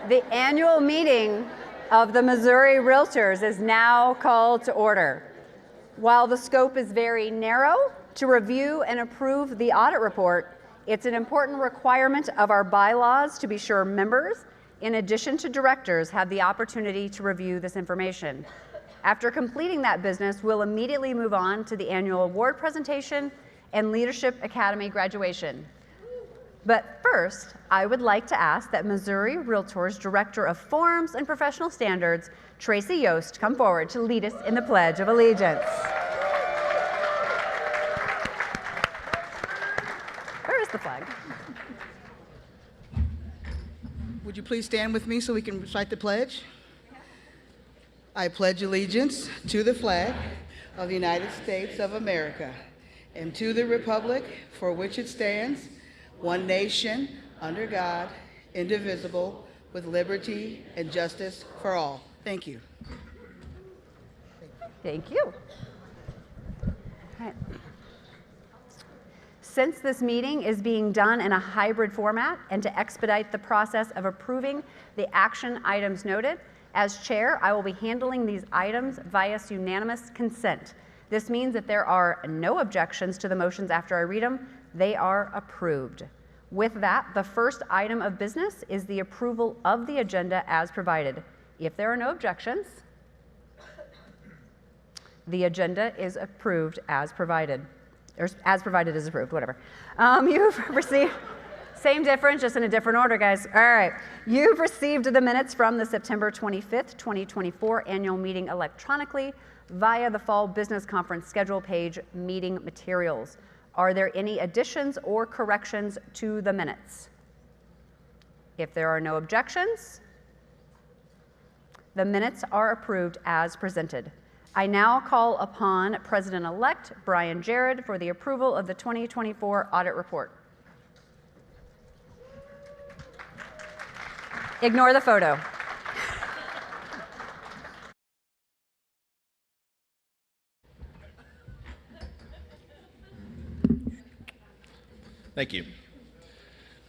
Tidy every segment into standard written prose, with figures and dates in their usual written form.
The annual meeting of the Missouri Realtors is now called to order. While the scope is very narrow, to review and approve the audit report, it's an important requirement of our bylaws to be sure members, in addition to directors, have the opportunity to review this information. After completing that business, we'll immediately move on to the annual award presentation and Leadership Academy graduation. But first, I would like to ask that Missouri Realtors Director of Forms and Professional Standards, Tracy Yost, come forward to lead us in the Pledge of Allegiance. Where is the flag? Would you please stand with me so we can recite the pledge? I pledge allegiance to the flag of the United States of America and to the republic for which it stands, one nation, under God, indivisible, with liberty and justice for all. Thank you. Thank you. All right. Since this meeting is being done in a hybrid format and to expedite the process of approving the action items noted, as chair, I will be handling these items via unanimous consent. This means if there are no objections to the motions after I read them, they are approved. With that, the first item of business is the approval of the agenda as provided. If there are no objections, the agenda is approved as provided. Or as provided is approved, whatever. You've received, same difference, just in a different order, guys. All right. You've received the minutes from the September 25th, 2024 annual meeting electronically via the Fall Business Conference schedule page, meeting materials. Are there any additions or corrections to the minutes? If there are no objections, the minutes are approved as presented. I now call upon President-elect Brian Jarrett for the approval of the 2024 audit report. Ignore the photo. Thank you.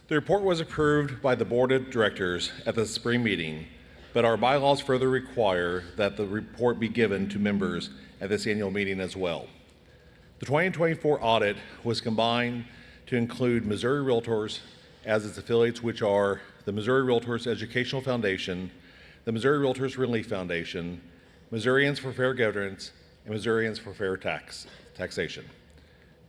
The report was approved by the Board of Directors at the spring meeting, but our bylaws further require that the report be given to members at this annual meeting as well. The 2024 audit was combined to include Missouri Realtors as its affiliates, which are the Missouri Realtors Educational Foundation, the Missouri Realtors Relief Foundation, Missourians for Fair Governance, and Missourians for Fair Taxation.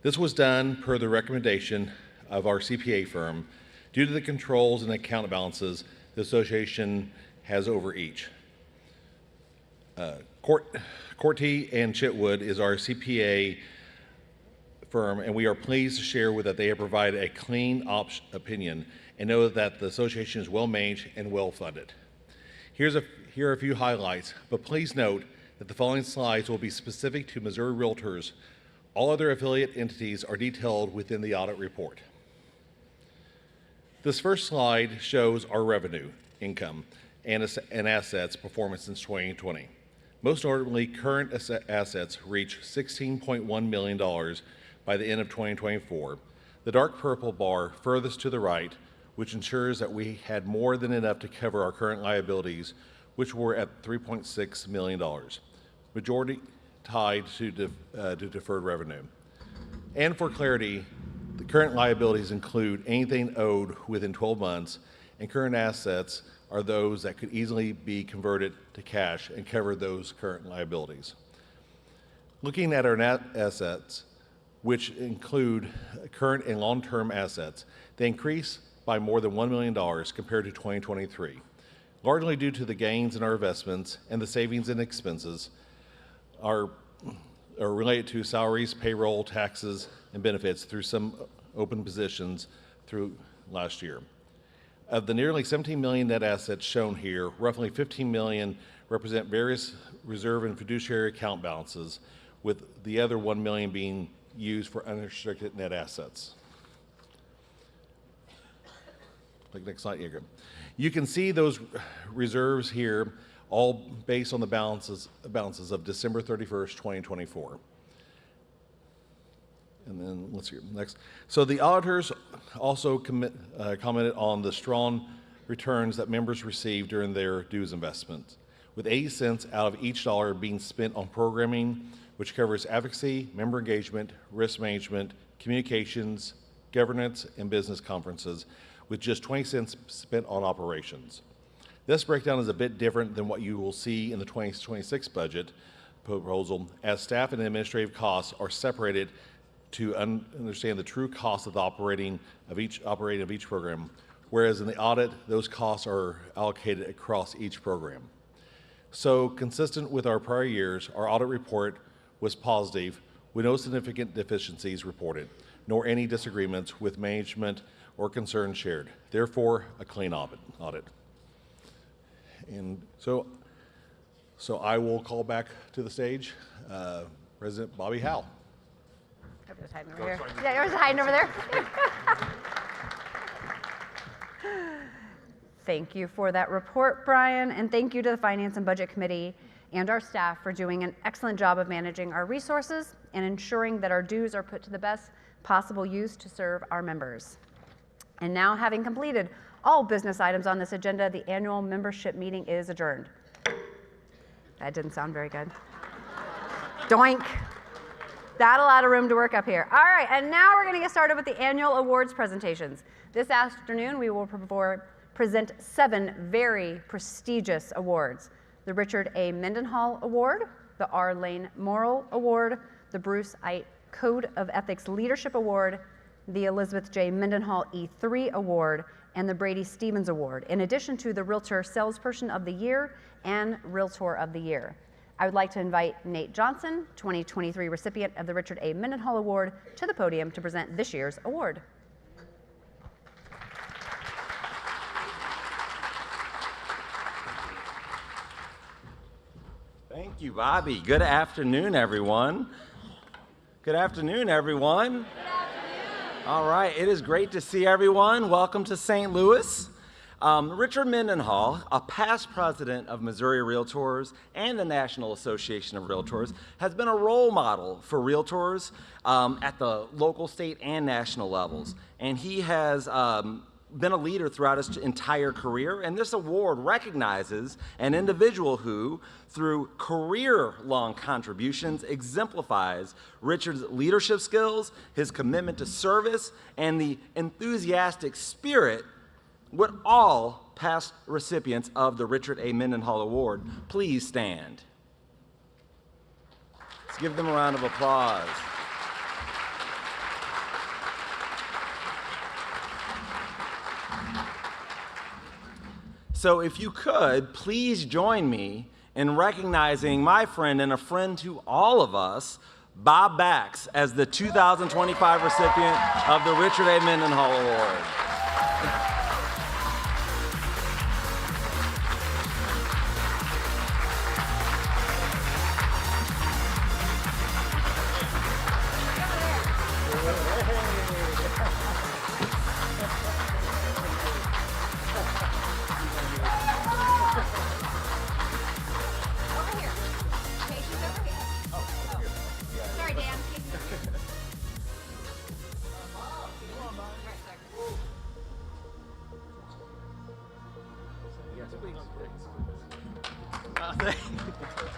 This was done per the recommendation of our CPA firm due to the controls and account balances the association has over each. Corti and Chitwood is our CPA firm, and we are pleased to share with that they have provided a clean opinion and know that the association is well managed and well funded. Here are a few highlights, but please note that the following slides will be specific to Missouri Realtors. All other affiliate entities are detailed within the audit report. This first slide shows our revenue, income, and assets performance since 2020. Most notably, current assets reached $16.1 million by the end of 2024. The dark purple bar furthest to the right, which ensures that we had more than enough to cover our current liabilities, which were at $3.6 million, majority tied to deferred revenue. And for clarity, the current liabilities include anything owed within 12 months, and current assets are those that could easily be converted to cash and cover those current liabilities. Looking at our net assets, which include current and long-term assets, they increase by more than $1 million compared to 2023, largely due to the gains in our investments and the savings and expenses are related to salaries, payroll, taxes, and benefits through some open positions through last year. Of the nearly 17 million net assets shown here, roughly 15 million represent various reserve and fiduciary account balances, with the other 1 million being used for unrestricted net assets. Next slide, Ingrid. You can see those reserves here, all based on the balances of December 31st, 2024. And then let's see, next. So the auditors also commented on the strong returns that members receive during their dues investments, with 80 cents out of each dollar being spent on programming, which covers advocacy, member engagement, risk management, communications, governance, and business conferences, with just 20 cents spent on operations. This breakdown is a bit different than what you will see in the 2026 budget proposal, as staff and administrative costs are separated to understand the true cost of the operating of each program, whereas in the audit, those costs are allocated across each program. So, consistent with our prior years, our audit report was positive, with no significant deficiencies reported, nor any disagreements with management or concerns shared. Therefore, a clean audit. And so I will call back to the stage President Bobby Howell. I'm just hiding over here. Yeah, you're just hiding over there. Thank you for that report, Brian, and thank you to the Finance and Budget Committee and our staff for doing an excellent job of managing our resources and ensuring that our dues are put to the best possible use to serve our members. And now, having completed all business items on this agenda, the annual membership meeting is adjourned. That didn't sound very good. Doink. Not a lot of room to work up here. All right, and now we're going to get started with the annual awards presentations. This afternoon, we will present 7 very prestigious awards: the Richard A. Mendenhall Award, the R. Lane Morrill Award, the Bruce I. Code of Ethics Leadership Award, the Elizabeth J. Mendenhall E3 Award, and the Brady Stevens Award, in addition to the Realtor Salesperson of the Year and Realtor of the Year. I would like to invite Nate Johnson, 2023 recipient of the Richard A. Mendenhall Award, to the podium to present this year's award. Thank you, Bobby. Good afternoon, everyone. Good afternoon, everyone. All right, it is great to see everyone. Welcome to St. Louis. Richard Mendenhall, a past president of Missouri Realtors and the National Association of Realtors, has been a role model for realtors at the local, state, and national levels. And he has been a leader throughout his entire career, and this award recognizes an individual who, through career-long contributions, exemplifies Richard's leadership skills, his commitment to service, and the enthusiastic spirit. Would all past recipients of the Richard A. Mendenhall Award please stand? Let's give them a round of applause. So if you could, please join me in recognizing my friend and a friend to all of us, Bob Bax, as the 2025 recipient of the Richard A. Mendenhall Award.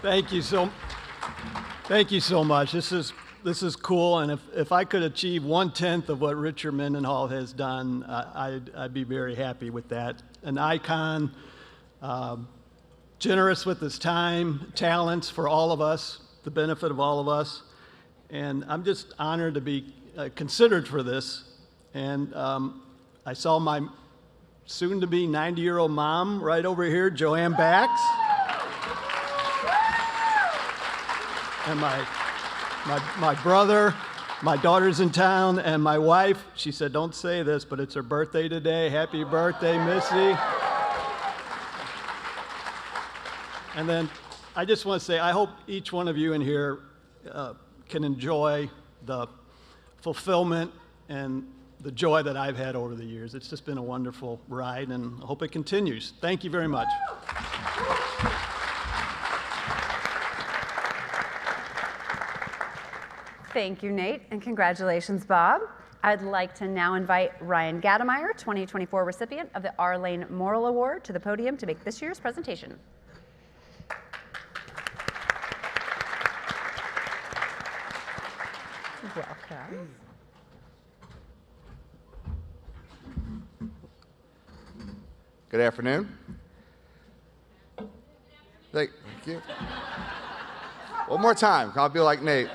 Thank you so much. This is cool, and if I could achieve 1/10 of what Richard Mendenhall has done, I'd be very happy with that. An icon, generous with his time, talents for all of us, the benefit of all of us, and I'm just honored to be considered for this. And I saw my soon-to-be 90-year-old mom right over here, Joanne Bax. And my brother, my daughter's in town, and my wife, she said, don't say this, but it's her birthday today. Happy birthday, Missy. And then I just want to say, I hope each one of you in here can enjoy the fulfillment and the joy that I've had over the years. It's just been a wonderful ride, and I hope it continues. Thank you very much. Thank you, Nate, and congratulations, Bob. I'd like to now invite Ryan Gademeyer, 2024 recipient of the Arlene Morrill Award, to the podium to make this year's presentation. Welcome. Good afternoon. Thank you. One more time. I'll be like Nate.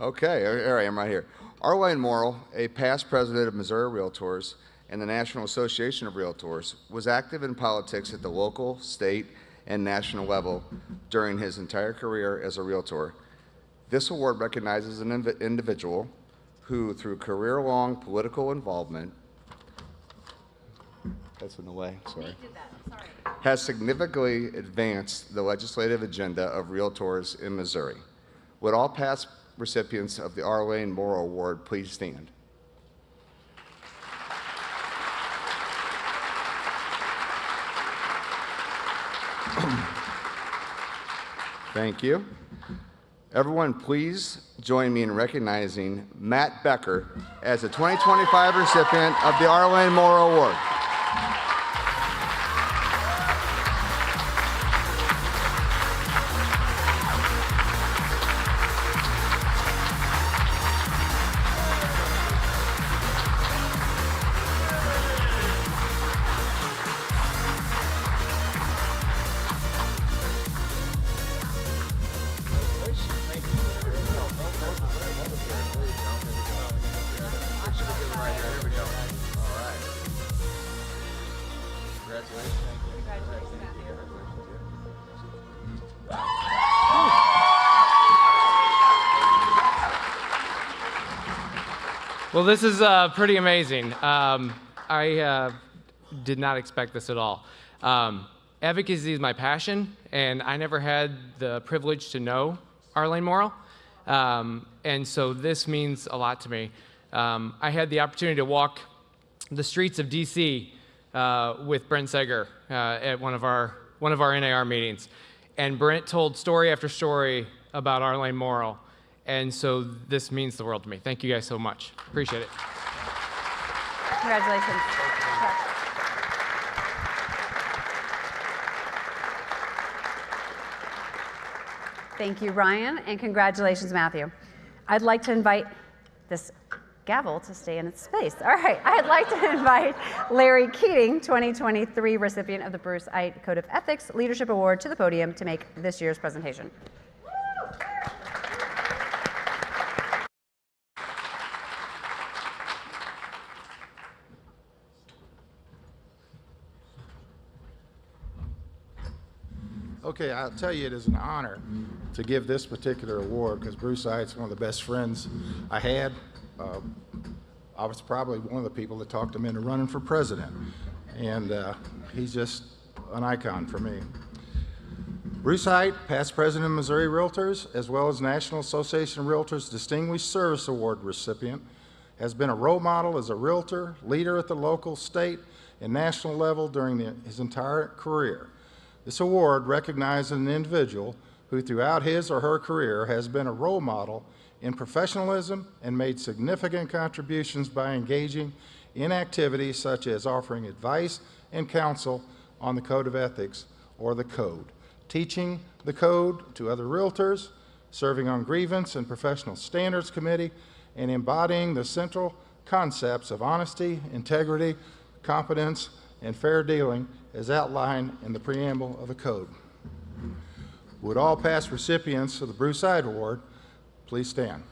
Okay, here I am right here. Arlene Morrill, a past president of Missouri Realtors and the National Association of Realtors, was active in politics at the local, state, and national level during his entire career as a realtor. This award recognizes an individual who, through career-long political involvement, that's in the way, sorry, has significantly advanced the legislative agenda of realtors in Missouri. Would all past recipients of the Arlene Morrill Award please stand? Thank you. Everyone, please join me in recognizing Matt Becker as the 2025 recipient of the Arlene Morrill Award. Well, this is pretty amazing. I did not expect this at all. Advocacy is my passion, and I never had the privilege to know Arlene Morrill, and so this means a lot to me. I had the opportunity to walk the streets of D.C. With Brent Seger at one of our NAR meetings, and Brent told story after story about Arlene Morrill. And so this means the world to me. Thank you guys so much. Appreciate it. Congratulations. Thank you, Ryan, and congratulations, Matthew. I'd like to invite this gavel to stay in its space. All right, I'd like to invite Larry Keating, 2023 recipient of the Bruce Ite Code of Ethics Leadership Award, to the podium to make this year's presentation. Okay, I'll tell you, it is an honor to give this particular award because Bruce Ite's one of the best friends I had. I was probably one of the people that talked him into running for president, and he's just an icon for me. Bruce Ite, past president of Missouri Realtors, as well as National Association of Realtors Distinguished Service Award recipient, has been a role model as a realtor, leader at the local, state, and national level during his entire career. This award recognizes an individual who throughout his or her career has been a role model in professionalism and made significant contributions by engaging in activities such as offering advice and counsel on the Code of Ethics or the Code, teaching the Code to other realtors, serving on Grievance and Professional Standards Committee, and embodying the central concepts of honesty, integrity, competence, and fair dealing as outlined in the preamble of the Code. Would all past recipients of the Bruce Ite Award please stand?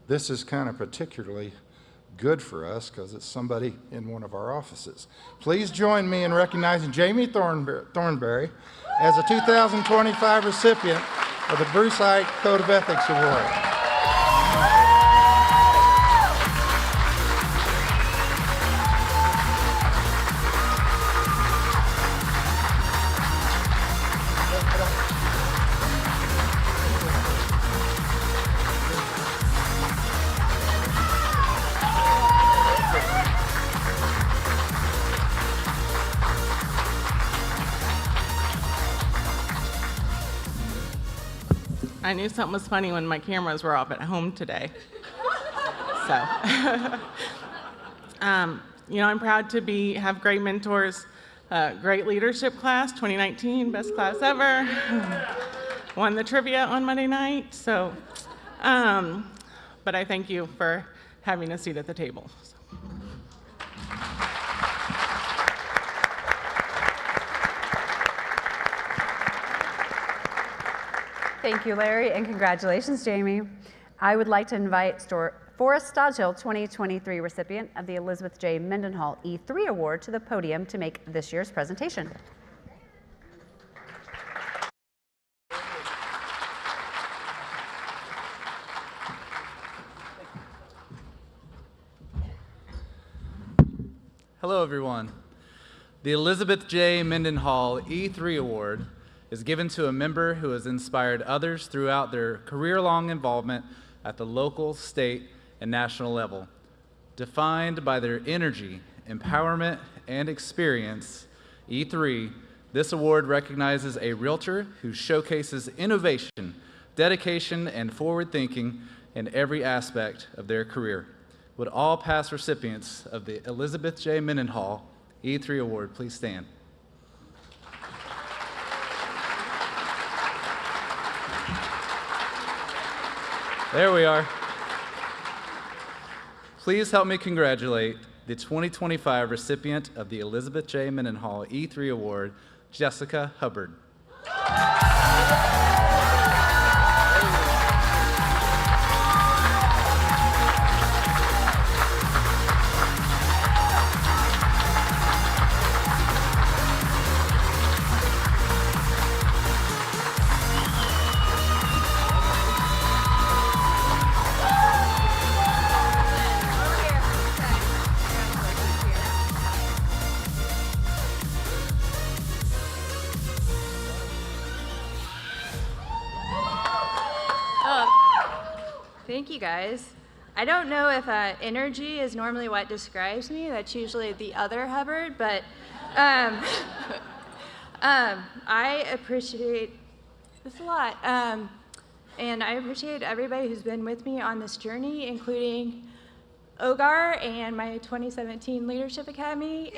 This is kind of particularly good for us because it's somebody in one of our offices. Please join me in recognizing Jamie Thornberry as a 2025 recipient of the Bruce Ite Code of Ethics Award. I knew something was funny when my cameras were off at home today. So, I'm proud to have great mentors, great leadership class, 2019, best class ever. Won the trivia on Monday night. So, but I thank you for having a seat at the table. Thank you, Larry, and congratulations, Jamie. I would like to invite Forrest Stodgill, 2023 recipient of the Elizabeth J. Mendenhall E3 Award, to the podium to make this year's presentation. Hello, everyone. The Elizabeth J. Mendenhall E3 Award is given to a member who has inspired others throughout their career-long involvement at the local, state, and national level. Defined by their energy, empowerment, and experience, E3, this award recognizes a realtor who showcases innovation, dedication, and forward thinking in every aspect of their career. Would all past recipients of the Elizabeth J. Mendenhall E3 Award please stand? There we are. Please help me congratulate the 2025 recipient of the Elizabeth J. Mendenhall E3 Award, Jessica Hubbard. Thank you, guys. I don't know if energy is normally what describes me. That's usually the other Hubbard, but I appreciate this a lot. And I appreciate everybody who's been with me on this journey, including OGAR and my 2017 Leadership Academy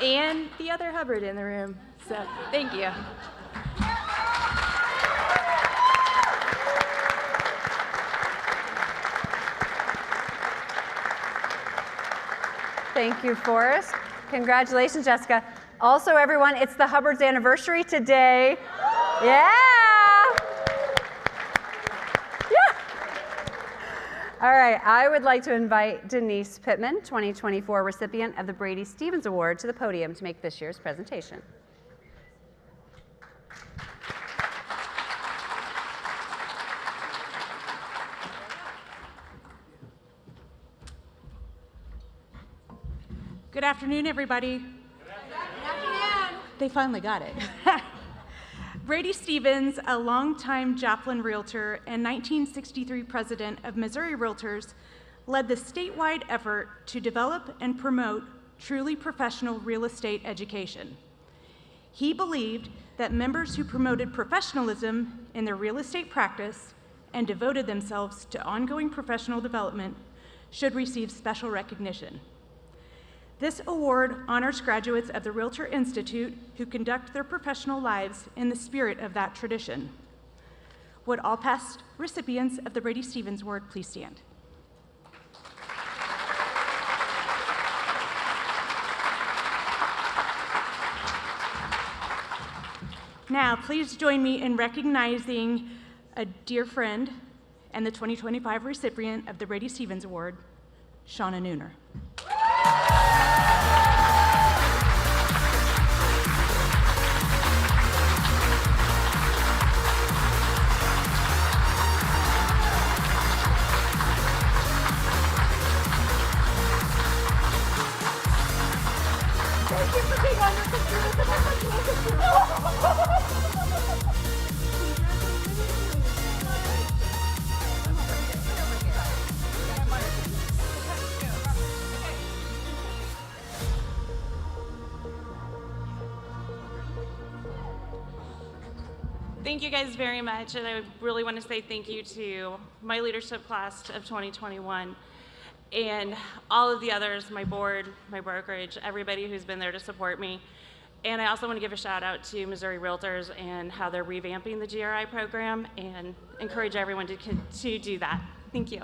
and the other Hubbard in the room. So thank you. Thank you, Forrest. Congratulations, Jessica. Also, everyone, it's the Hubbard's anniversary today. Yeah! Yeah! All right, I would like to invite Denise Pittman, 2024 recipient of the Brady Stevens Award, to the podium to make this year's presentation. Good afternoon, everybody. Good afternoon. They finally got it. Brady Stevens, a longtime Joplin realtor and 1963 president of Missouri Realtors, led the statewide effort to develop and promote truly professional real estate education. He believed that members who promoted professionalism in their real estate practice and devoted themselves to ongoing professional development should receive special recognition. This award honors graduates of the Realtor Institute who conduct their professional lives in the spirit of that tradition. Would all past recipients of the Brady Stevens Award please stand? Now, please join me in recognizing a dear friend and the 2025 recipient of the Brady Stevens Award, Shauna Nooner. Thank you guys very much, and I really want to say thank you to my leadership class of 2021 and all of the others, my board, my brokerage, everybody who's been there to support me. And I also want to give a shout out to Missouri Realtors and how they're revamping the GRI program, and encourage everyone to do that. Thank you.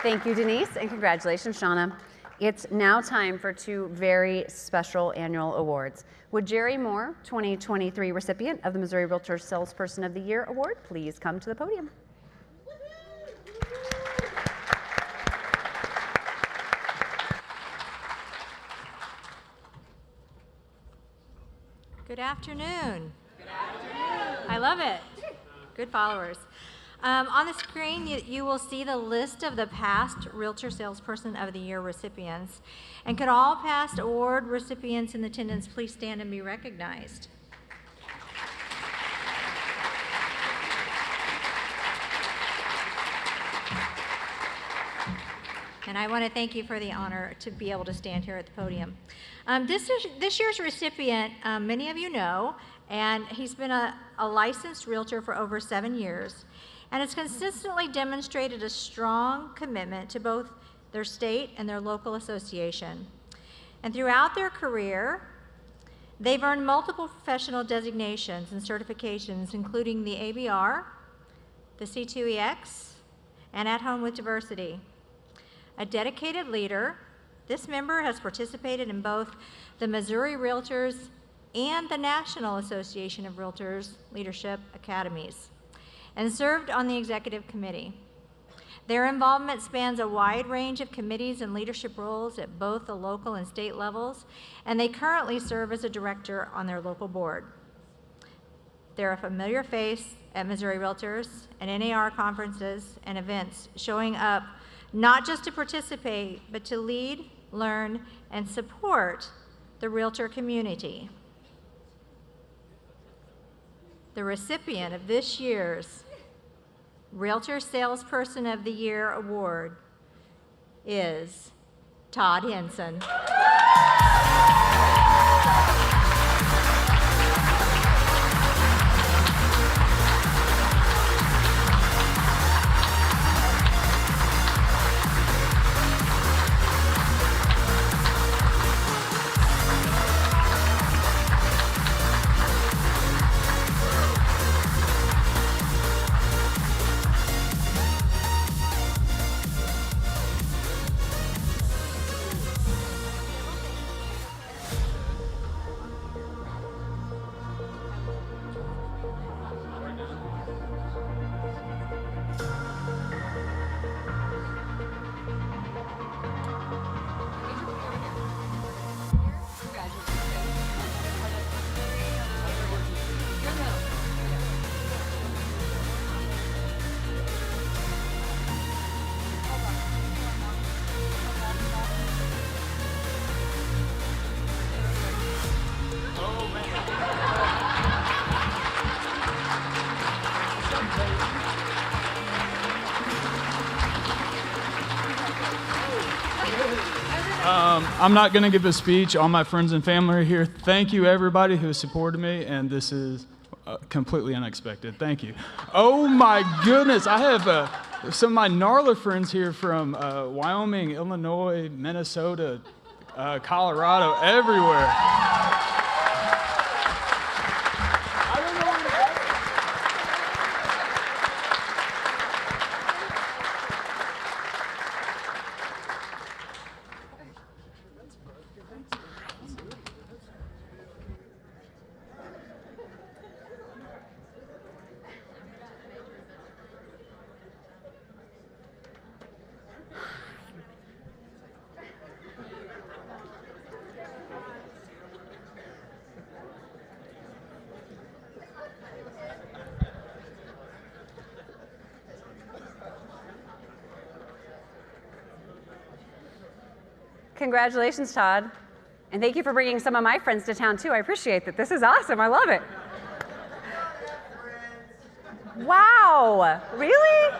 Thank you, Denise, and congratulations, Shauna. It's now time for two very special annual awards. Would Jerry Moore, 2023 recipient of the Missouri Realtors Salesperson of the Year Award, please come to the podium? Good afternoon. Good afternoon. I love it. Good followers. On the screen, you will see the list of the past Realtor Salesperson of the Year recipients. And could all past award recipients in attendance please stand and be recognized? And I want to thank you for the honor to be able to stand here at the podium. This year's recipient, many of you know, and he's been a licensed realtor for over 7 years, and has consistently demonstrated a strong commitment to both their state and their local association. And throughout their career, they've earned multiple professional designations and certifications, including the ABR, the C2EX, and At Home with Diversity. A dedicated leader, this member has participated in both the Missouri Realtors and the National Association of Realtors Leadership Academies, and served on the executive committee. Their involvement spans a wide range of committees and leadership roles at both the local and state levels, and they currently serve as a director on their local board. They're a familiar face at Missouri Realtors and NAR conferences and events, showing up not just to participate, but to lead, learn, and support the realtor community. The recipient of this year's Realtor Salesperson of the Year Award is Todd Henson. I'm not going to give a speech. All my friends and family are here. Thank you, everybody who has supported me, and this is completely unexpected. Thank you. Oh, my goodness. I have some of my NARLA friends here from Wyoming, Illinois, Minnesota, Colorado, everywhere. Congratulations, Todd. And thank you for bringing some of my friends to town, too. I appreciate that. This is awesome. I love it. Wow. Really?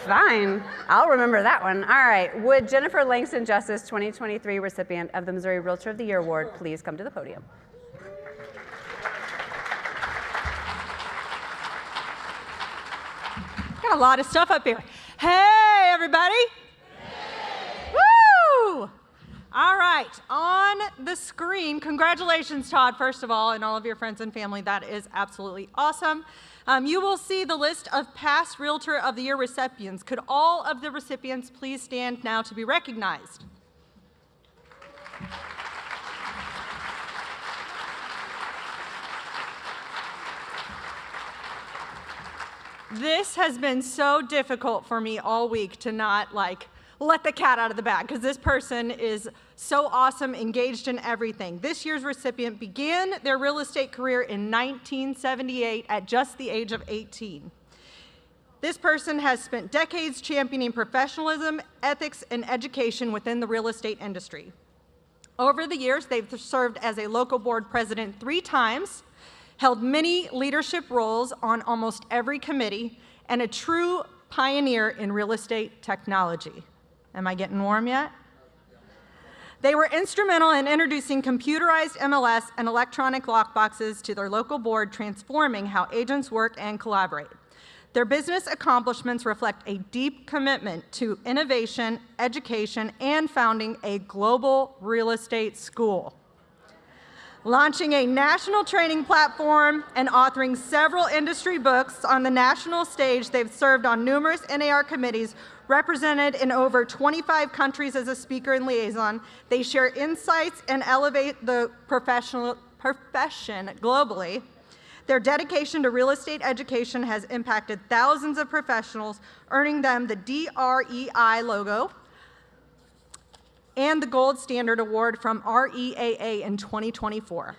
Fine. I'll remember that one. All right. Would Jennifer Langston Justice 2023 recipient of the Missouri Realtor of the Year Award please come to the podium? Got a lot of stuff up here. Hey, everybody. Woo! All right, on the screen, congratulations, Todd, first of all, and all of your friends and family. That is absolutely awesome. You will see the list of past Realtor of the Year recipients. Could all of the recipients please stand now to be recognized? This has been so difficult for me all week to not let the cat out of the bag, because this person is so awesome, engaged in everything. This year's recipient began their real estate career in 1978 at just the age of 18. This person has spent decades championing professionalism, ethics, and education within the real estate industry. Over the years, they've served as a local board president 3 times, held many leadership roles on almost every committee, and a true pioneer in real estate technology. Am I getting warm yet? They were instrumental in introducing computerized MLS and electronic lockboxes to their local board, transforming how agents work and collaborate. Their business accomplishments reflect a deep commitment to innovation, education, and founding a global real estate school. Launching a national training platform and authoring several industry books on the national stage, they've served on numerous NAR committees, represented in over 25 countries as a speaker and liaison. They share insights and elevate the profession globally. Their dedication to real estate education has impacted thousands of professionals, earning them the DREI logo and the Gold Standard Award from REAA in 2024.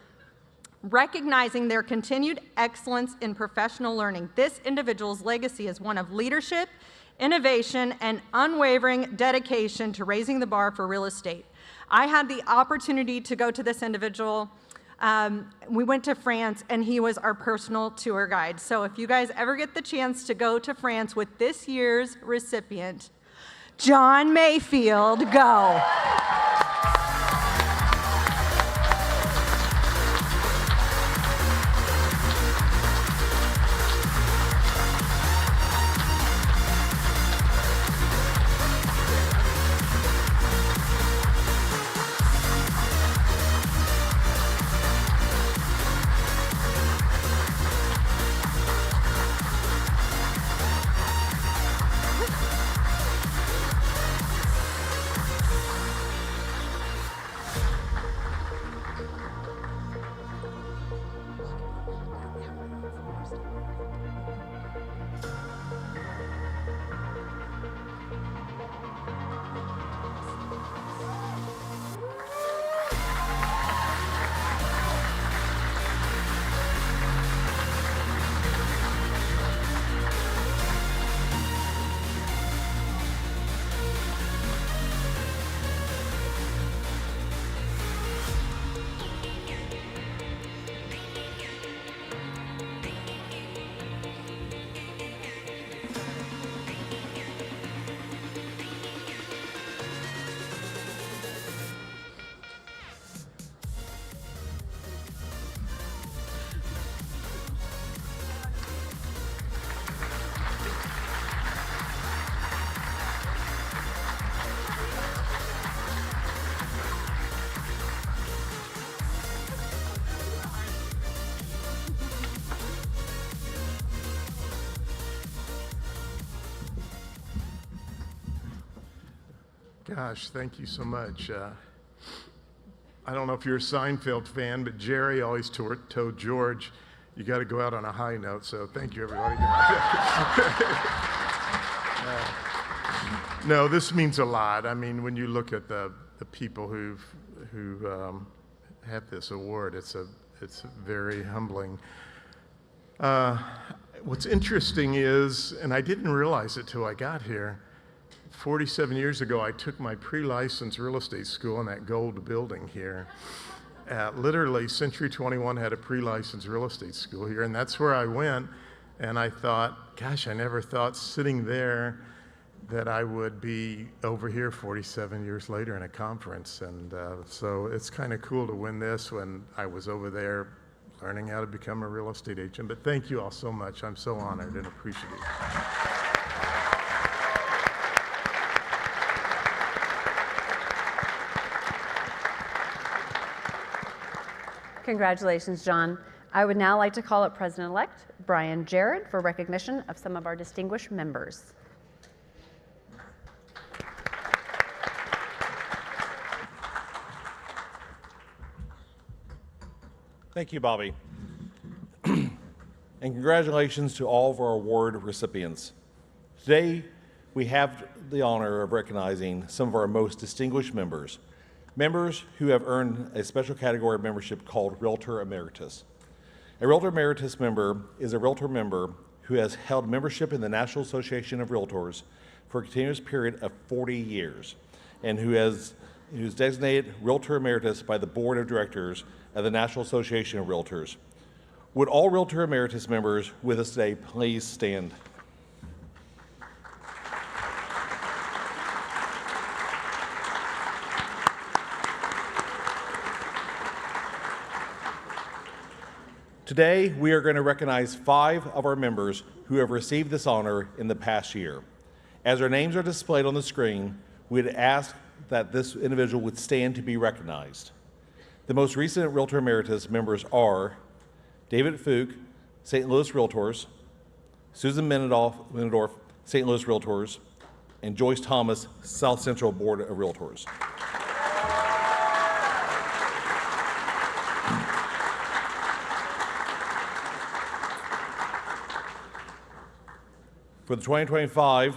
Recognizing their continued excellence in professional learning, this individual's legacy is one of leadership, innovation, and unwavering dedication to raising the bar for real estate. I had the opportunity to go to this individual. We went to France, and he was our personal tour guide. So if you guys ever get the chance to go to France with this year's recipient, John Mayfield, go. Gosh, thank you so much. I don't know if you're a Seinfeld fan, but Jerry always told George, you got to go out on a high note, so thank you, everybody. No, this means a lot. I mean, when you look at the people who have this award, it's very humbling. What's interesting is, and I didn't realize it till I got here, 47 years ago, I took my pre-licensed real estate school in that gold building here. Literally, Century 21 had a pre-licensed real estate school here, and that's where I went. And I thought, gosh, I never thought sitting there that I would be over here 47 years later in a conference. And so it's kind of cool to win this when I was over there learning how to become a real estate agent. But thank you all so much. I'm so honored and appreciative. Congratulations, John. I would now like to call up President-elect Brian Jarrett for recognition of some of our distinguished members. Thank you, Bobby. And congratulations to all of our award recipients. Today, we have the honor of recognizing some of our most distinguished members, members who have earned a special category of membership called Realtor Emeritus. A Realtor Emeritus member is a Realtor member who has held membership in the National Association of Realtors for a continuous period of 40 years and who's designated Realtor Emeritus by the Board of Directors of the National Association of Realtors. Would all Realtor Emeritus members with us today please stand? Today, we are going to recognize 5 of our members who have received this honor in the past year. As their names are displayed on the screen, we'd ask that this individual would stand to be recognized. The most recent Realtor Emeritus members are David Fuch, St. Louis Realtors, Susan Menendorf, St. Louis Realtors, and Joyce Thomas, South Central Board of Realtors. For the 2025,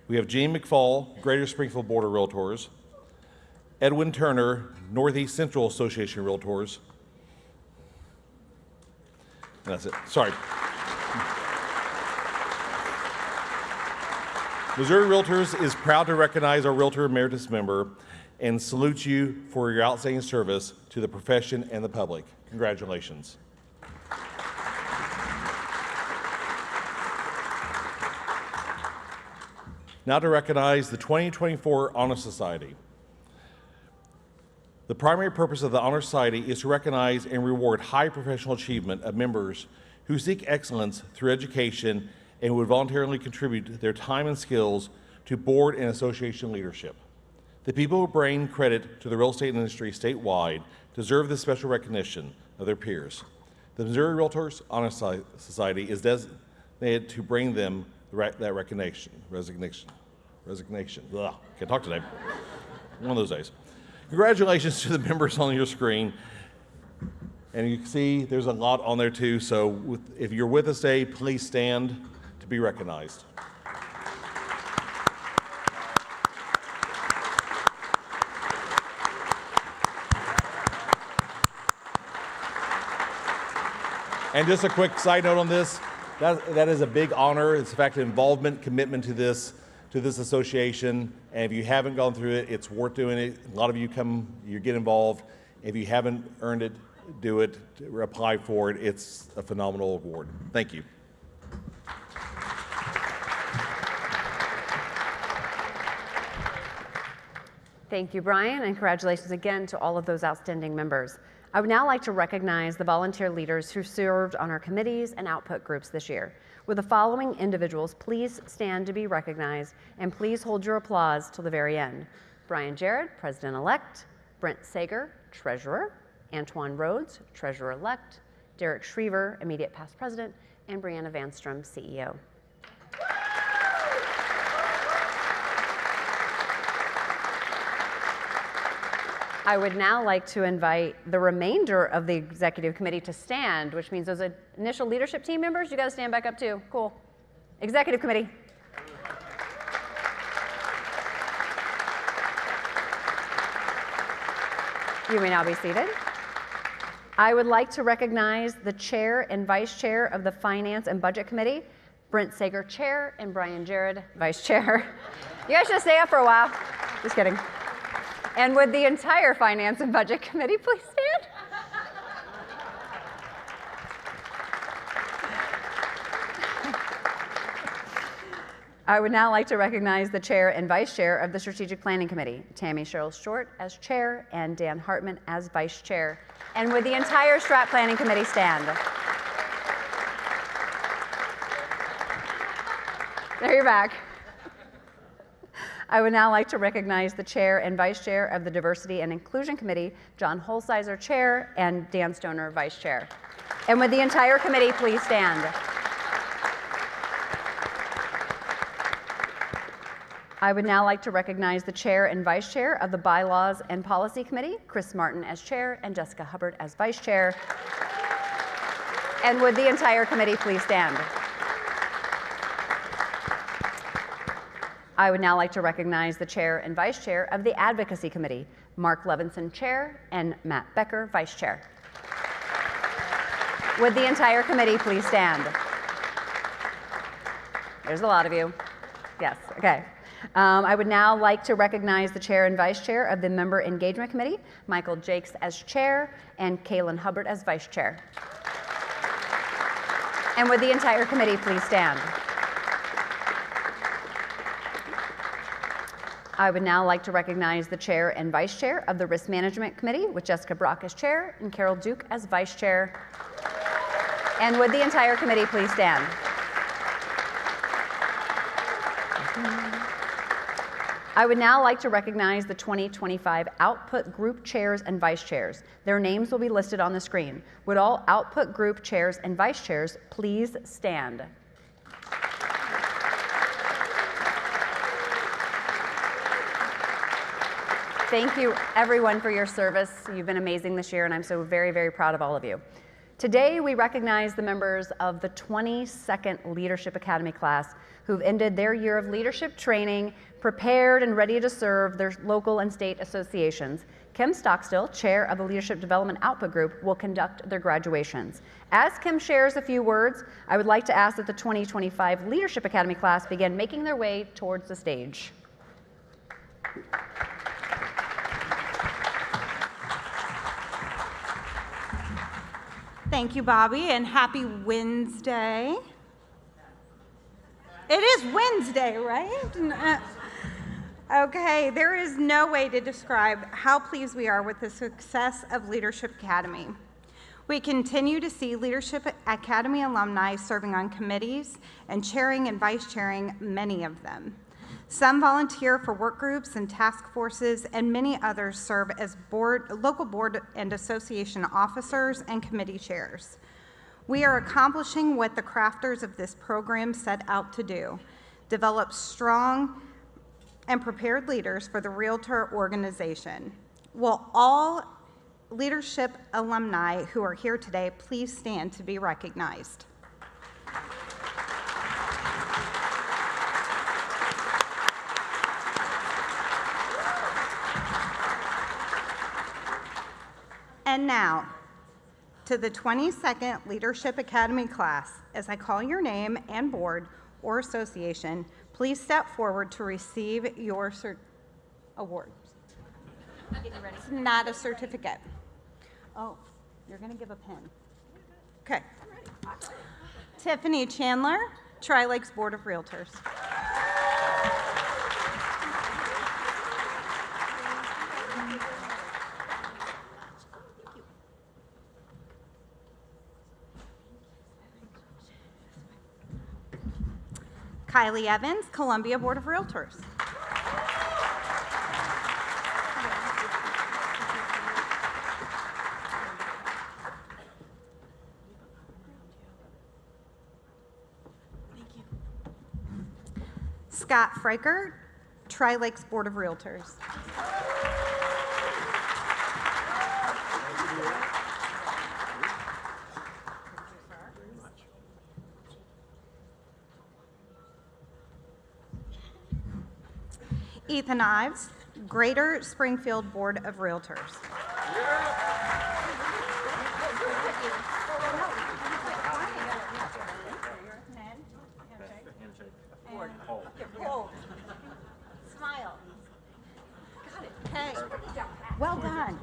we have Gene McFall, Greater Springfield Board of Realtors, Edwin Turner, Northeast Central Association of Realtors. And that's it. Sorry. Missouri Realtors is proud to recognize our Realtor Emeritus member and salute you for your outstanding service to the profession and the public. Congratulations. Now to recognize the 2024 Honor Society. The primary purpose of the Honor Society is to recognize and reward high professional achievement of members who seek excellence through education and would voluntarily contribute their time and skills to board and association leadership. The people who bring credit to the real estate industry statewide deserve this special recognition of their peers. The Missouri Realtors Honor Society is designated to bring them that resignation. Ugh, can't talk today. One of those days. Congratulations to the members on your screen. And you can see there's a lot on there too, so if you're with us today, please stand to be recognized. And just a quick side note on this, that is a big honor. It's in fact an involvement, commitment to this association. And if you haven't gone through it, it's worth doing it. A lot of you you get involved. If you haven't earned it, do it, apply for it. It's a phenomenal award. Thank you. Thank you, Brian, and congratulations again to all of those outstanding members. I would now like to recognize the volunteer leaders who served on our committees and output groups this year. With the following individuals, please stand to be recognized, and please hold your applause till the very end. Brian Jarrett, President-elect; Brent Sager, Treasurer; Antoine Rhodes, Treasurer-elect; Derek Schriever, Immediate Past President; and Brianna Vanstrom, CEO. I would now like to invite the remainder of the executive committee to stand, which means those initial leadership team members, you got to stand back up too. Cool. Executive committee. You may now be seated. I would like to recognize the chair and vice chair of the Finance and Budget Committee, Brent Sager, chair, and Brian Jarrett, vice chair. You guys should stay up for a while. Just kidding. And would the entire Finance and Budget Committee please stand? I would now like to recognize the chair and vice chair of the Strategic Planning Committee, Tammy Cheryl Short as chair and Dan Hartman as vice chair. And would the entire Strat Planning Committee stand? There you're back. I would now like to recognize the chair and vice chair of the Diversity and Inclusion Committee, John Holsizer, chair, and Dan Stoner, vice chair. And would the entire committee please stand? I would now like to recognize the chair and vice chair of the Bylaws and Policy Committee, Chris Martin as chair and Jessica Hubbard as vice chair. And would the entire committee please stand? I would now like to recognize the chair and vice chair of the Advocacy Committee, Mark Levinson, chair, and Matt Becker, vice chair. Would the entire committee please stand? There's a lot of you. Yes, okay. I would now like to recognize the chair and vice chair of the Member Engagement Committee, Michael Jakes as chair and Kaylin Hubbard as vice chair. And would the entire committee please stand? I would now like to recognize the chair and vice chair of the Risk Management Committee with Jessica Brock as chair and Carol Duke as vice chair. And would the entire committee please stand? I would now like to recognize the 2025 Output Group chairs and vice chairs. Their names will be listed on the screen. Would all Output Group chairs and vice chairs please stand? Thank you, everyone, for your service. You've been amazing this year, and I'm so very, very proud of all of you. Today, we recognize the members of the 22nd Leadership Academy class who've ended their year of leadership training, prepared and ready to serve their local and state associations. Kim Stockstill, chair of the Leadership Development Output Group, will conduct their graduations. As Kim shares a few words, I would like to ask that the 2025 Leadership Academy class begin making their way towards the stage. Thank you, Bobby, and happy Wednesday. It is Wednesday, right? Okay, there is no way to describe how pleased we are with the success of Leadership Academy. We continue to see Leadership Academy alumni serving on committees and chairing and vice chairing many of them. Some volunteer for work groups and task forces, and many others serve as local board and association officers and committee chairs. We are accomplishing what the crafters of this program set out to do: develop strong and prepared leaders for the Realtor organization. Will all leadership alumni who are here today please stand to be recognized? And now, to the 22nd Leadership Academy class, as I call your name and board or association, please step forward to receive your award. It's not a certificate. Oh, you're going to give a pen. Okay. Tiffany Chandler, Tri-Lakes Board of Realtors. Kylie Evans, Columbia Board of Realtors. Scott Fraker, Tri-Lakes Board of Realtors. Ethan Ives, Greater Springfield Board of Realtors. Smile. Got it. Okay. Well done.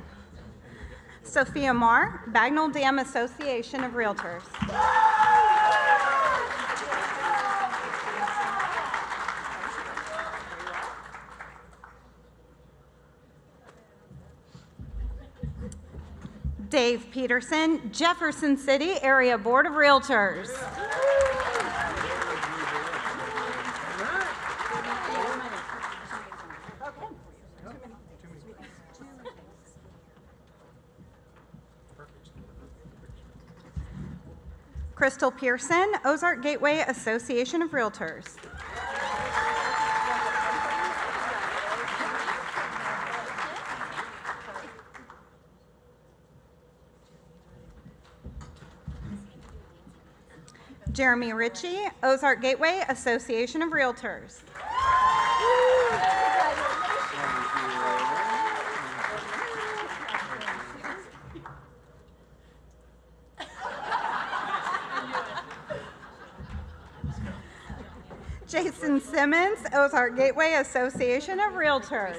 Sophia Marr, Bagnell Dam Association of Realtors. Dave Peterson, Jefferson City Area Board of Realtors. Crystal Pearson, Ozark Gateway Association of Realtors. Jeremy Ritchie, Ozark Gateway Association of Realtors. Jason Simmons, Ozark Gateway Association of Realtors.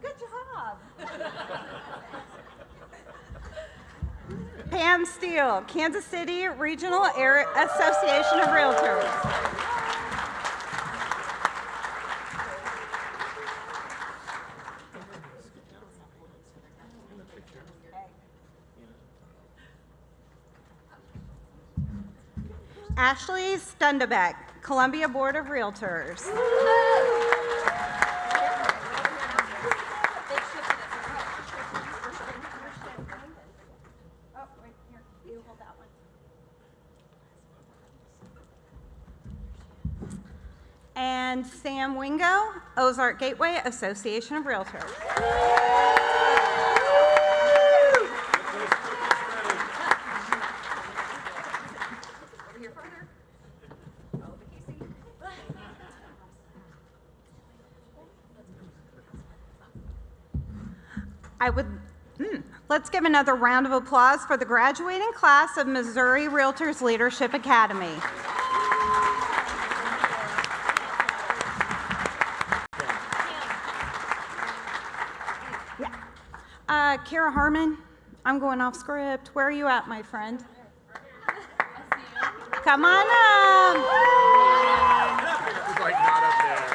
Good job. Pam Steele, Kansas City Regional Association of Realtors. Ashley Stundebeck, Columbia Board of Realtors. And Sam Wingo, Ozark Gateway Association of Realtors. Let's give another round of applause for the graduating class of Missouri Realtors Leadership Academy. Kara Harmon, I'm going off script. Where are you at, my friend? Come on up. It's like not up there.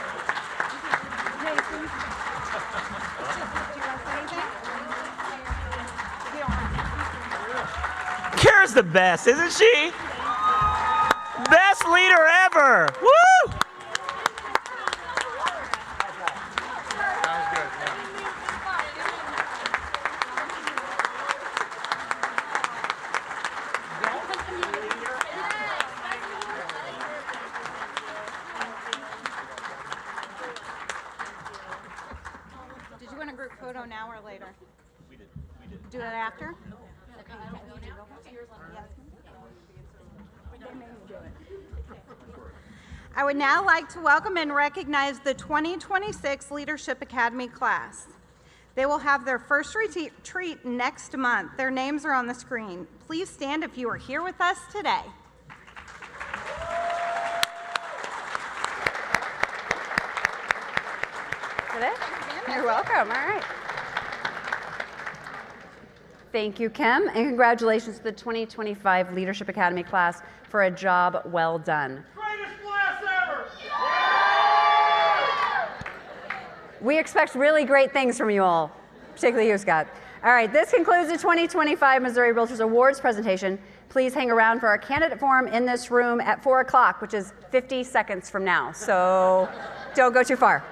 Kara's the best, isn't she? Best leader ever. Woo! Did you want a group photo now or later? We did. Do it after? I would now like to welcome and recognize the 2026 Leadership Academy class. They will have their first retreat next month. Their names are on the screen. Please stand if you are here with us today. You're welcome. All right. Thank you, Kim, and congratulations to the 2025 Leadership Academy class for a job well done. Greatest class ever! We expect really great things from you all, particularly you, Scott. All right, this concludes the 2025 Missouri Realtors Awards presentation. Please hang around for our candidate forum in this room at 4 o'clock, which is 50 seconds from now. So don't go too far.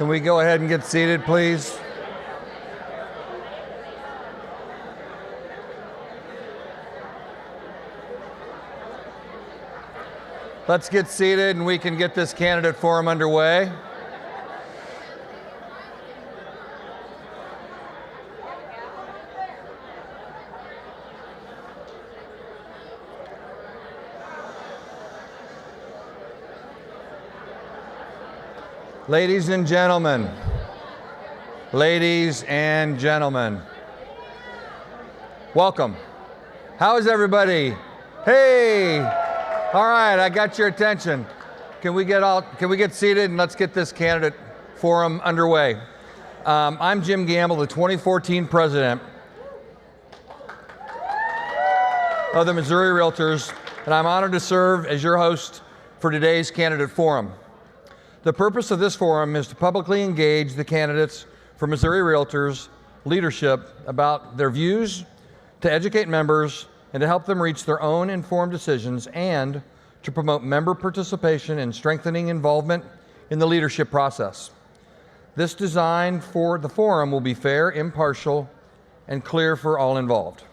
Can we go ahead and get seated, please? Let's get seated and we can get this candidate forum underway. Ladies and gentlemen, welcome. How is everybody? Hey, all right, I got your attention. Can we get seated and let's get this candidate forum underway. I'm Jim Gamble, the 2014 president of the Missouri Realtors, and I'm honored to serve as your host for today's candidate forum. The purpose of this forum is to publicly engage the candidates for Missouri Realtors leadership about their views, to educate members, and to help them reach their own informed decisions, and to promote member participation and strengthening involvement in the leadership process. This design for the forum will be fair, impartial, and clear for all involved.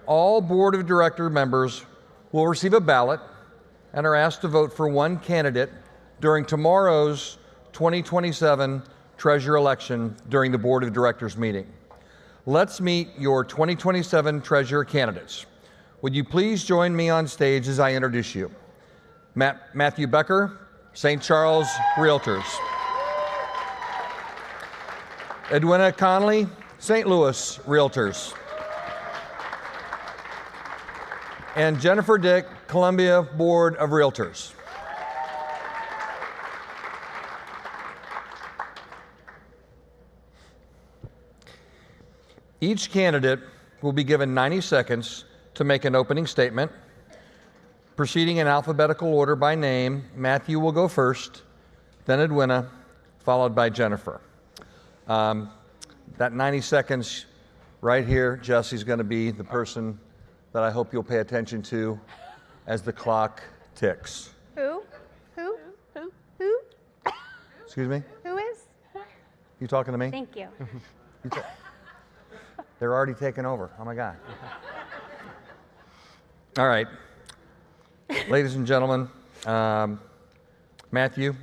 All board of director members will receive a ballot and are asked to vote for one candidate during tomorrow's 2027 treasurer election during the board of directors meeting. Let's meet your 2027 treasurer candidates. Would you please join me on stage as I introduce you? Matthew Becker, St. Charles Realtors. Edwina Conley, St. Louis Realtors. And Jennifer Dick, Columbia Board of Realtors. Each candidate will be given 90 seconds to make an opening statement. Proceeding in alphabetical order by name, Matthew will go first, then Edwina, followed by Jennifer. That 90 seconds right here, Jesse's going to be the person that I hope you'll pay attention to as the clock ticks. Who? Excuse me? Who is? You talking to me? Thank you. They're already taking over. Oh my God. All right. Ladies and gentlemen, Matthew,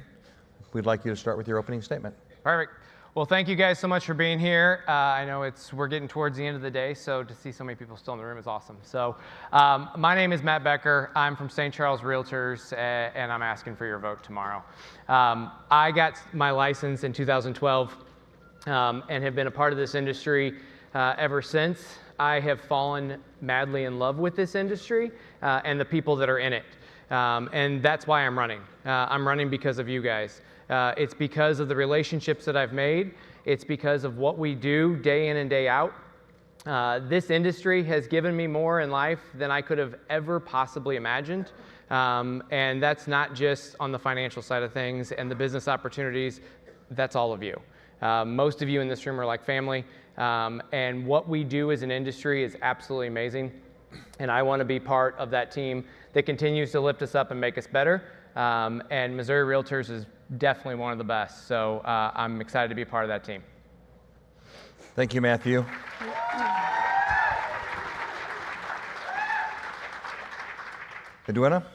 we'd like you to start with your opening statement. Perfect. Well, thank you guys so much for being here. I know we're getting towards the end of the day, so to see so many people still in the room is awesome. So my name is Matt Becker. I'm from St. Charles Realtors, and I'm asking for your vote tomorrow. I got my license in 2012 and have been a part of this industry ever since. I have fallen madly in love with this industry and the people that are in it. And that's why I'm running. I'm running because of you guys. It's because of the relationships that I've made. It's because of what we do day in and day out. This industry has given me more in life than I could have ever possibly imagined. And that's not just on the financial side of things and the business opportunities. That's all of you. Most of you in this room are like family. And what we do as an industry is absolutely amazing. And I want to be part of that team that continues to lift us up and make us better. And Missouri Realtors is definitely one of the best. So I'm excited to be a part of that team. Thank you, Matthew. Edwina?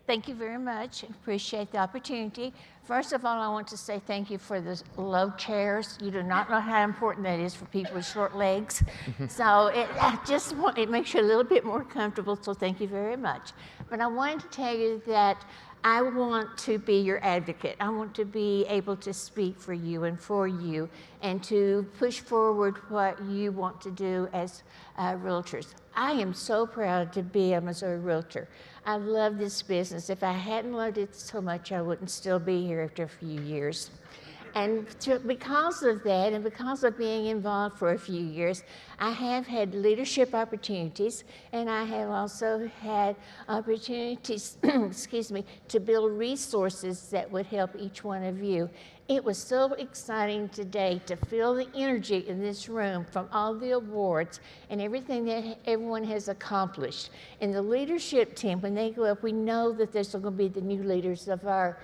Thank you very much. Appreciate the opportunity. First of all, I want to say thank you for the low chairs. You do not know how important that is for people with short legs. So it makes you a little bit more comfortable, so thank you very much. But I wanted to tell you that I want to be your advocate. I want to be able to speak for you and for you and to push forward what you want to do as realtors. I am so proud to be a Missouri Realtor. I love this business. If I hadn't loved it so much, I wouldn't still be here after a few years. And because of that, and because of being involved for a few years, I have had leadership opportunities, and I have also had opportunities, excuse me, to build resources that would help each one of you. It was so exciting today to feel the energy in this room from all the awards and everything that everyone has accomplished. And the leadership team, when they go up, we know that there's going to be the new leaders of our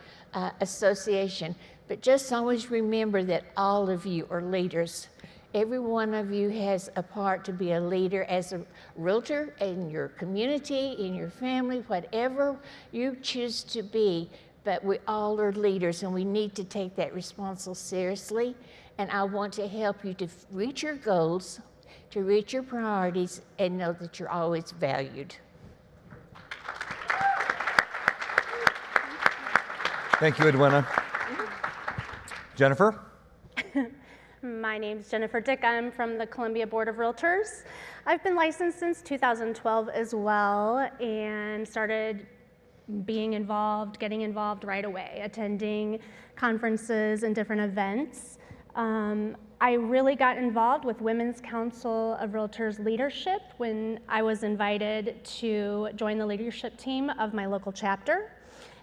association. But just always remember that all of you are leaders. Every one of you has a part to be a leader as a realtor in your community, in your family, whatever you choose to be. But we all are leaders, and we need to take that responsibility seriously. And I want to help you to reach your goals, to reach your priorities, and know that you're always valued. Thank you, Edwina. Jennifer? My name's Jennifer Dick. I'm from the Columbia Board of Realtors. I've been licensed since 2012 as well, and started getting involved right away, attending conferences and different events. I really got involved with Women's Council of Realtors leadership when I was invited to join the leadership team of my local chapter.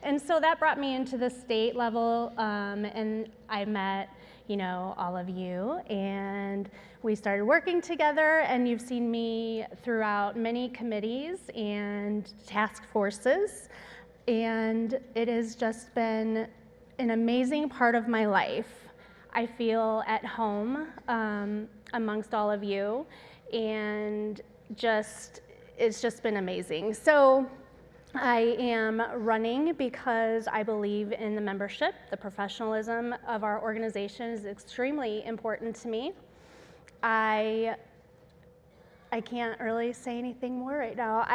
And so that brought me into the state level, and I met, all of you, and we started working together, and you've seen me throughout many committees and task forces, and it has just been an amazing part of my life. I feel at home amongst all of you, and it's just been amazing. So I am running because I believe in the membership. The professionalism of our organization is extremely important to me. I can't really say anything more right now.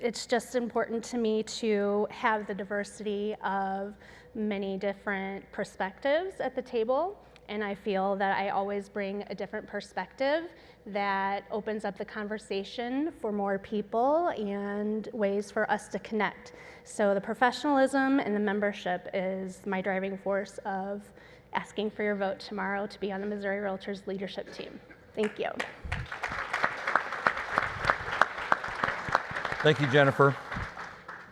It's just important to me to have the diversity of many different perspectives at the table, and I feel that I always bring a different perspective that opens up the conversation for more people and ways for us to connect. So the professionalism and the membership is my driving force of asking for your vote tomorrow to be on the Missouri Realtors leadership team. Thank you. Thank you, Jennifer.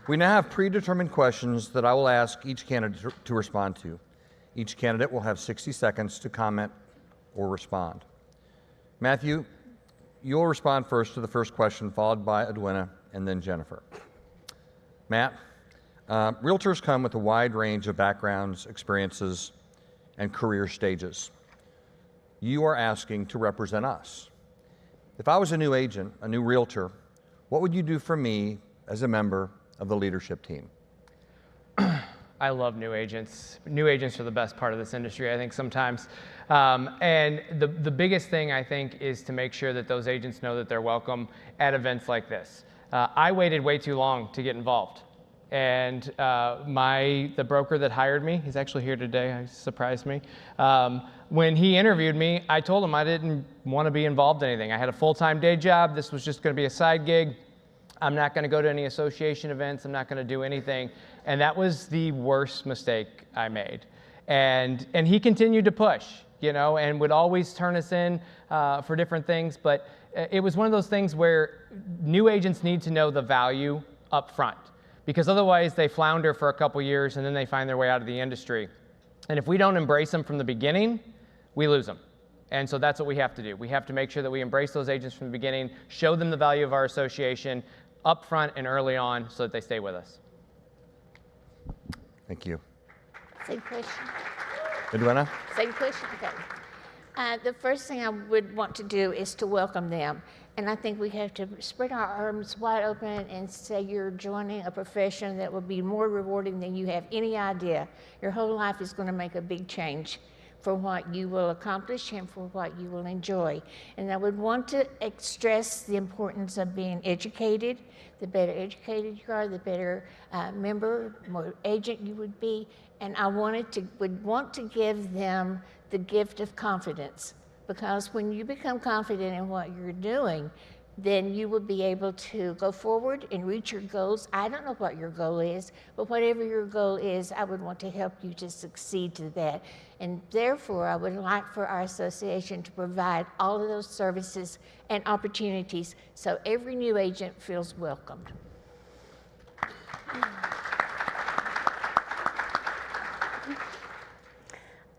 We now have predetermined questions that I will ask each candidate to respond to. Each candidate will have 60 seconds to comment or respond. Matthew, you'll respond first to the first question, followed by Edwina, and then Jennifer. Matt, realtors come with a wide range of backgrounds, experiences, and career stages. You are asking to represent us. If I was a new agent, a new realtor, what would you do for me as a member of the leadership team? I love new agents. New agents are the best part of this industry, I think, sometimes. And the biggest thing, I think, is to make sure that those agents know that they're welcome at events like this. I waited way too long to get involved. And the broker that hired me, he's actually here today, he surprised me. When he interviewed me, I told him I didn't want to be involved in anything. I had a full-time day job. This was just going to be a side gig. I'm not going to go to any association events. I'm not going to do anything. And that was the worst mistake I made. And he continued to push, and would always turn us in for different things. But it was one of those things where new agents need to know the value up front, because otherwise they flounder for a couple years and then they find their way out of the industry. And if we don't embrace them from the beginning, we lose them. And so that's what we have to do. We have to make sure that we embrace those agents from the beginning, show them the value of our association up front and early on so that they stay with us. Thank you. Same question. Edwina? Same question, okay. The first thing I would want to do is to welcome them. And I think we have to spread our arms wide open and say you're joining a profession that will be more rewarding than you have any idea. Your whole life is going to make a big change for what you will accomplish and for what you will enjoy. And I would want to stress the importance of being educated. The better educated you are, the better member, more agent you would be. And I would want to give them the gift of confidence, because when you become confident in what you're doing, then you will be able to go forward and reach your goals. I don't know what your goal is, but whatever your goal is, I would want to help you to succeed to that. And therefore, I would like for our association to provide all of those services and opportunities so every new agent feels welcomed.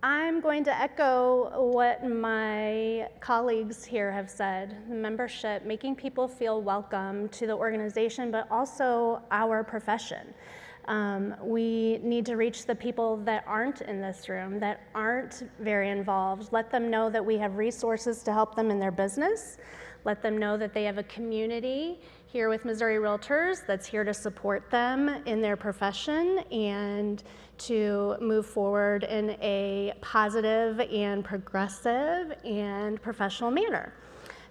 I'm going to echo what my colleagues here have said. The membership, making people feel welcome to the organization, but also our profession. We need to reach the people that aren't in this room, that aren't very involved. Let them know that we have resources to help them in their business. Let them know that they have a community here with Missouri Realtors that's here to support them in their profession and to move forward in a positive and progressive and professional manner.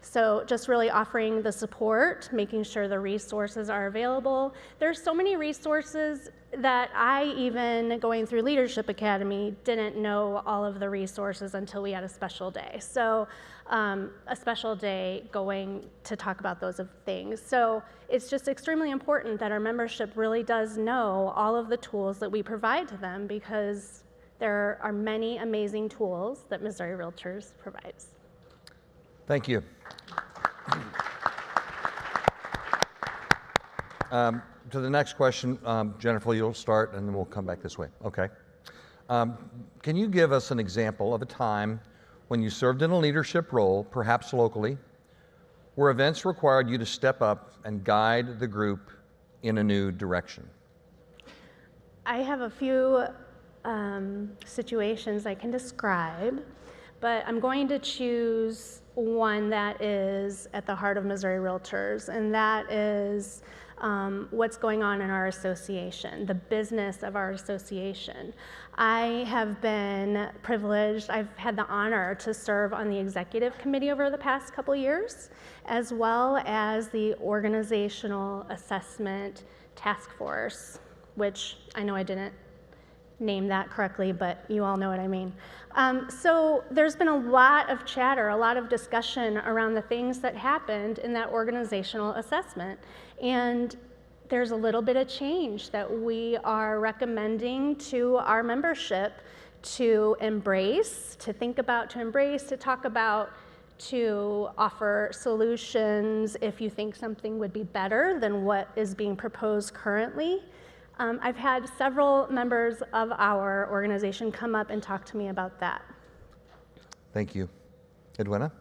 So just really offering the support, making sure the resources are available. There's so many resources that I, even going through Leadership Academy, didn't know all of the resources until we had a special day. So a special day going to talk about those things. So it's just extremely important that our membership really does know all of the tools that we provide to them, because there are many amazing tools that Missouri Realtors provides. Thank you. To the next question, Jennifer, you'll start, and then we'll come back this way. Okay. Can you give us an example of a time when you served in a leadership role, perhaps locally, where events required you to step up and guide the group in a new direction? I have a few situations I can describe, but I'm going to choose one that is at the heart of Missouri Realtors, and that is what's going on in our association, the business of our association. I have been privileged, I've had the honor to serve on the executive committee over the past couple years, as well as the organizational assessment task force, which I know I didn't name that correctly, but you all know what I mean. So there's been a lot of chatter, a lot of discussion around the things that happened in that organizational assessment. And there's a little bit of change that we are recommending to our membership to embrace, to think about, to embrace, to talk about, to offer solutions if you think something would be better than what is being proposed currently. I've had several members of our organization come up and talk to me about that. Thank you. Edwina?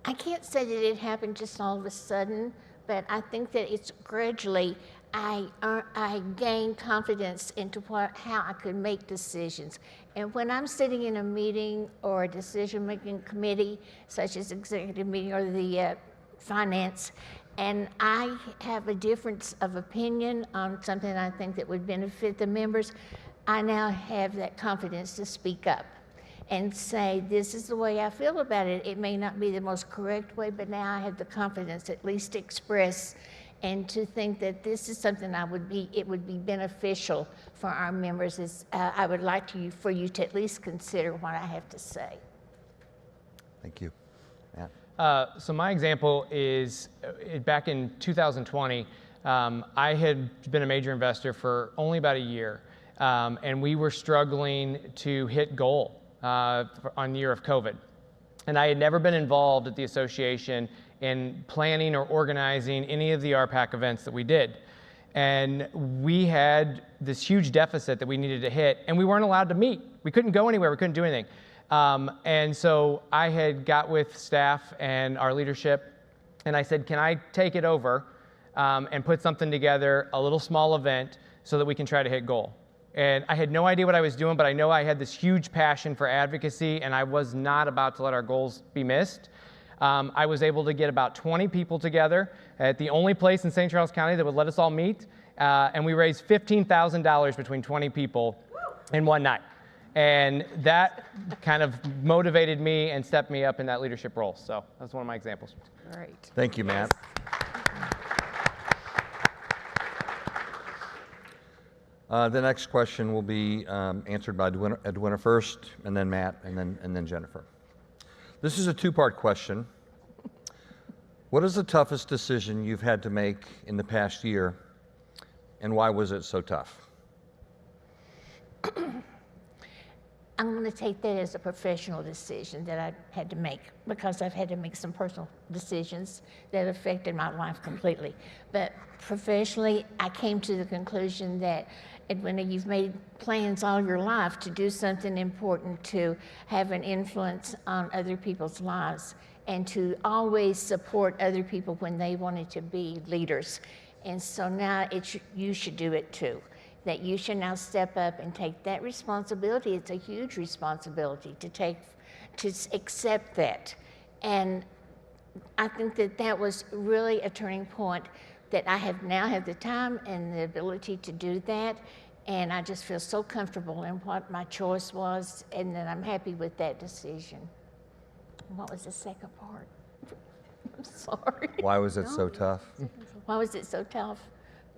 I can't say that it happened just all of a sudden, but I think that it's gradually I gained confidence into how I could make decisions. And when I'm sitting in a meeting or a decision-making committee, such as executive meeting or the finance, and I have a difference of opinion on something I think that would benefit the members, I now have that confidence to speak up and say, this is the way I feel about it. It may not be the most correct way, but now I have the confidence at least to express and to think that this is something it would be beneficial for our members. I would like for you to at least consider what I have to say. Thank you. Matt? So my example is back in 2020, I had been a major investor for only about a year, and we were struggling to hit goal on year of COVID. And I had never been involved at the association in planning or organizing any of the RPAC events that we did. And we had this huge deficit that we needed to hit, and we weren't allowed to meet. We couldn't go anywhere, we couldn't do anything. And so I had got with staff and our leadership, and I said, can I take it over and put something together, a little small event, so that we can try to hit goal? And I had no idea what I was doing, but I know I had this huge passion for advocacy, and I was not about to let our goals be missed. I was able to get about 20 people together at the only place in St. Charles County that would let us all meet, and we raised $15,000 between 20 people in one night. And that kind of motivated me and stepped me up in that leadership role. So that's one of my examples. Great. Thank you, Matt. The next question will be answered by Edwina first, and then Matt, and then Jennifer. This is a two-part question. What is the toughest decision you've had to make in the past year, and why was it so tough? I'm going to take that as a professional decision that I had to make, because I've had to make some personal decisions that affected my life completely. But professionally, I came to the conclusion that when you've made plans all your life to do something important, to have an influence on other people's lives, and to always support other people when they wanted to be leaders. And so now you should do it too. That you should now step up and take that responsibility. It's a huge responsibility to accept that. And I think that was really a turning point, that I now have the time and the ability to do that. And I just feel so comfortable in what my choice was, and that I'm happy with that decision. What was the second part? I'm sorry. Why was it so tough? Why was it so tough?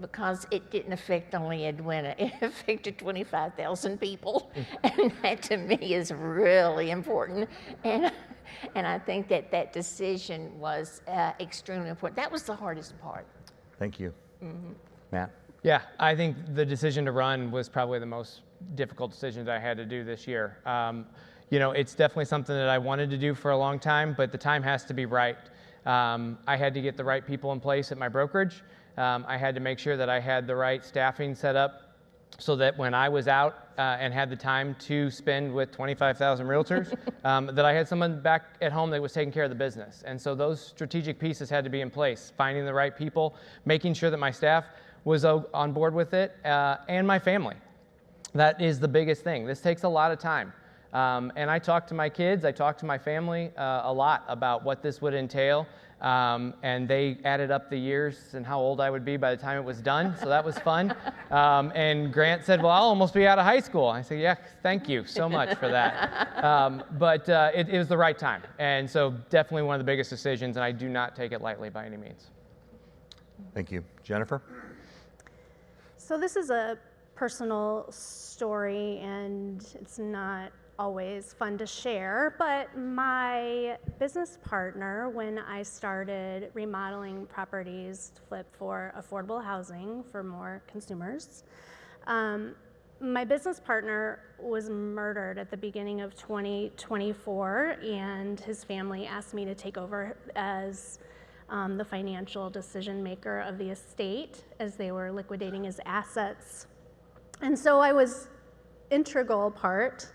Because it didn't affect only Edwina, it affected 25,000 people. And that to me is really important. And I think that decision was extremely important. That was the hardest part. Thank you. Mm-hmm. Matt? Yeah, I think the decision to run was probably the most difficult decision that I had to do this year. You know, it's definitely something that I wanted to do for a long time, but the time has to be right. I had to get the right people in place at my brokerage. I had to make sure that I had the right staffing set up so that when I was out and had the time to spend with 25,000 realtors, that I had someone back at home that was taking care of the business. And so those strategic pieces had to be in place, finding the right people, making sure that my staff was on board with it, and my family. That is the biggest thing. This takes a lot of time. And I talked to my kids, I talked to my family a lot about what this would entail. And they added up the years and how old I would be by the time it was done, so that was fun. And Grant said, well, I'll almost be out of high school. I said, yeah, thank you so much for that. But it was the right time. And so definitely one of the biggest decisions, and I do not take it lightly by any means. Thank you. Jennifer? So this is a personal story, and it's not always fun to share, but my business partner, when I started remodeling properties to flip for affordable housing for more consumers, my business partner was murdered at the beginning of 2024, and his family asked me to take over as the financial decision maker of the estate as they were liquidating his assets. And so I was integral part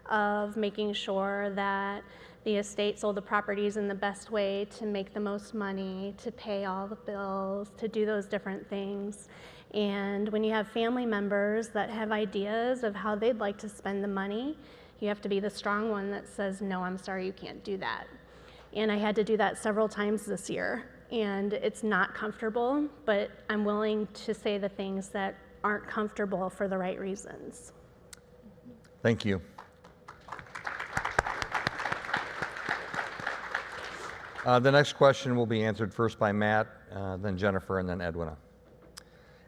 of making sure that the estate sold the properties in the best way to make the most money, to pay all the bills, to do those different things. And when you have family members that have ideas of how they'd like to spend the money, you have to be the strong one that says, no, I'm sorry, you can't do that. And I had to do that several times this year. And it's not comfortable, but I'm willing to say the things that aren't comfortable for the right reasons. Thank you. The next question will be answered first by Matt, then Jennifer, and then Edwina.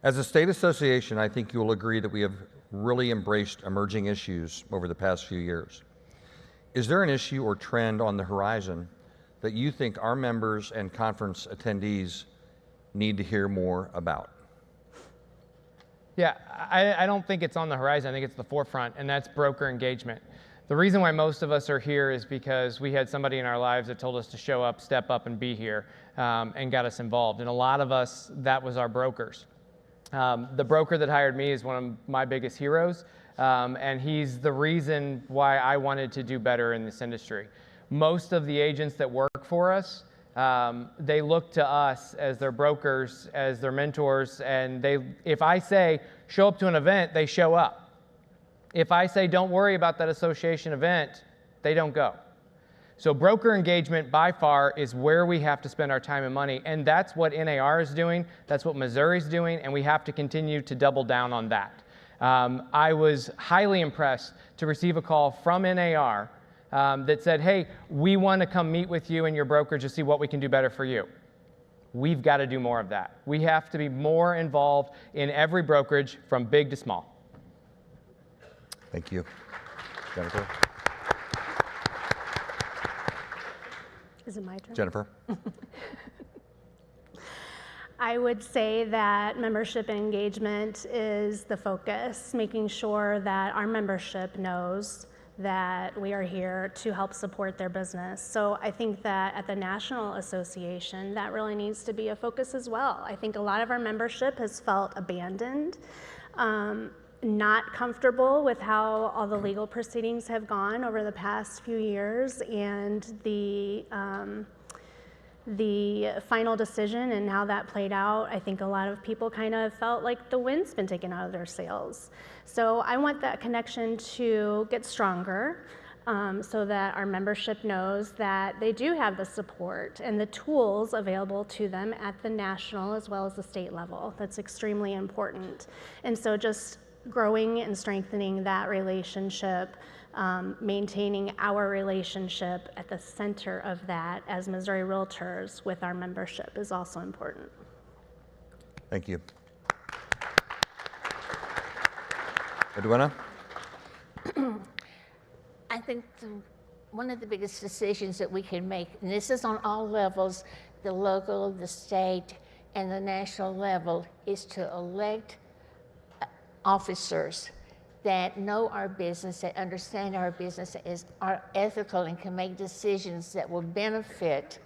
As a state association, I think you will agree that we have really embraced emerging issues over the past few years. Is there an issue or trend on the horizon that you think our members and conference attendees need to hear more about? Yeah, I don't think it's on the horizon. I think it's the forefront, and that's broker engagement. The reason why most of us are here is because we had somebody in our lives that told us to show up, step up, and be here, and got us involved. And a lot of us, that was our brokers. The broker that hired me is one of my biggest heroes, and he's the reason why I wanted to do better in this industry. Most of the agents that work for us, they look to us as their brokers, as their mentors, and if I say, show up to an event, they show up. If I say, don't worry about that association event, they don't go. So broker engagement by far is where we have to spend our time and money, and that's what NAR is doing, that's what Missouri's doing, and we have to continue to double down on that. I was highly impressed to receive a call from NAR that said, hey, we want to come meet with you and your brokerage to see what we can do better for you. We've got to do more of that. We have to be more involved in every brokerage from big to small. Thank you. Jennifer? Is it my turn? Jennifer? I would say that membership engagement is the focus, making sure that our membership knows that we are here to help support their business. So I think that at the National Association, that really needs to be a focus as well. I think a lot of our membership has felt abandoned, not comfortable with how all the legal proceedings have gone over the past few years, and the the final decision and how that played out, I think a lot of people kind of felt like the wind's been taken out of their sails. So I want that connection to get stronger, so that our membership knows that they do have the support and the tools available to them at the national as well as the state level. That's extremely important. And so just growing and strengthening that relationship, maintaining our relationship at the center of that as Missouri Realtors with our membership is also important. Thank you. Edwina? I think one of the biggest decisions that we can make, and this is on all levels, the local, the state, and the national level, is to elect officers that know our business, that understand our business, are ethical, and can make decisions that will benefit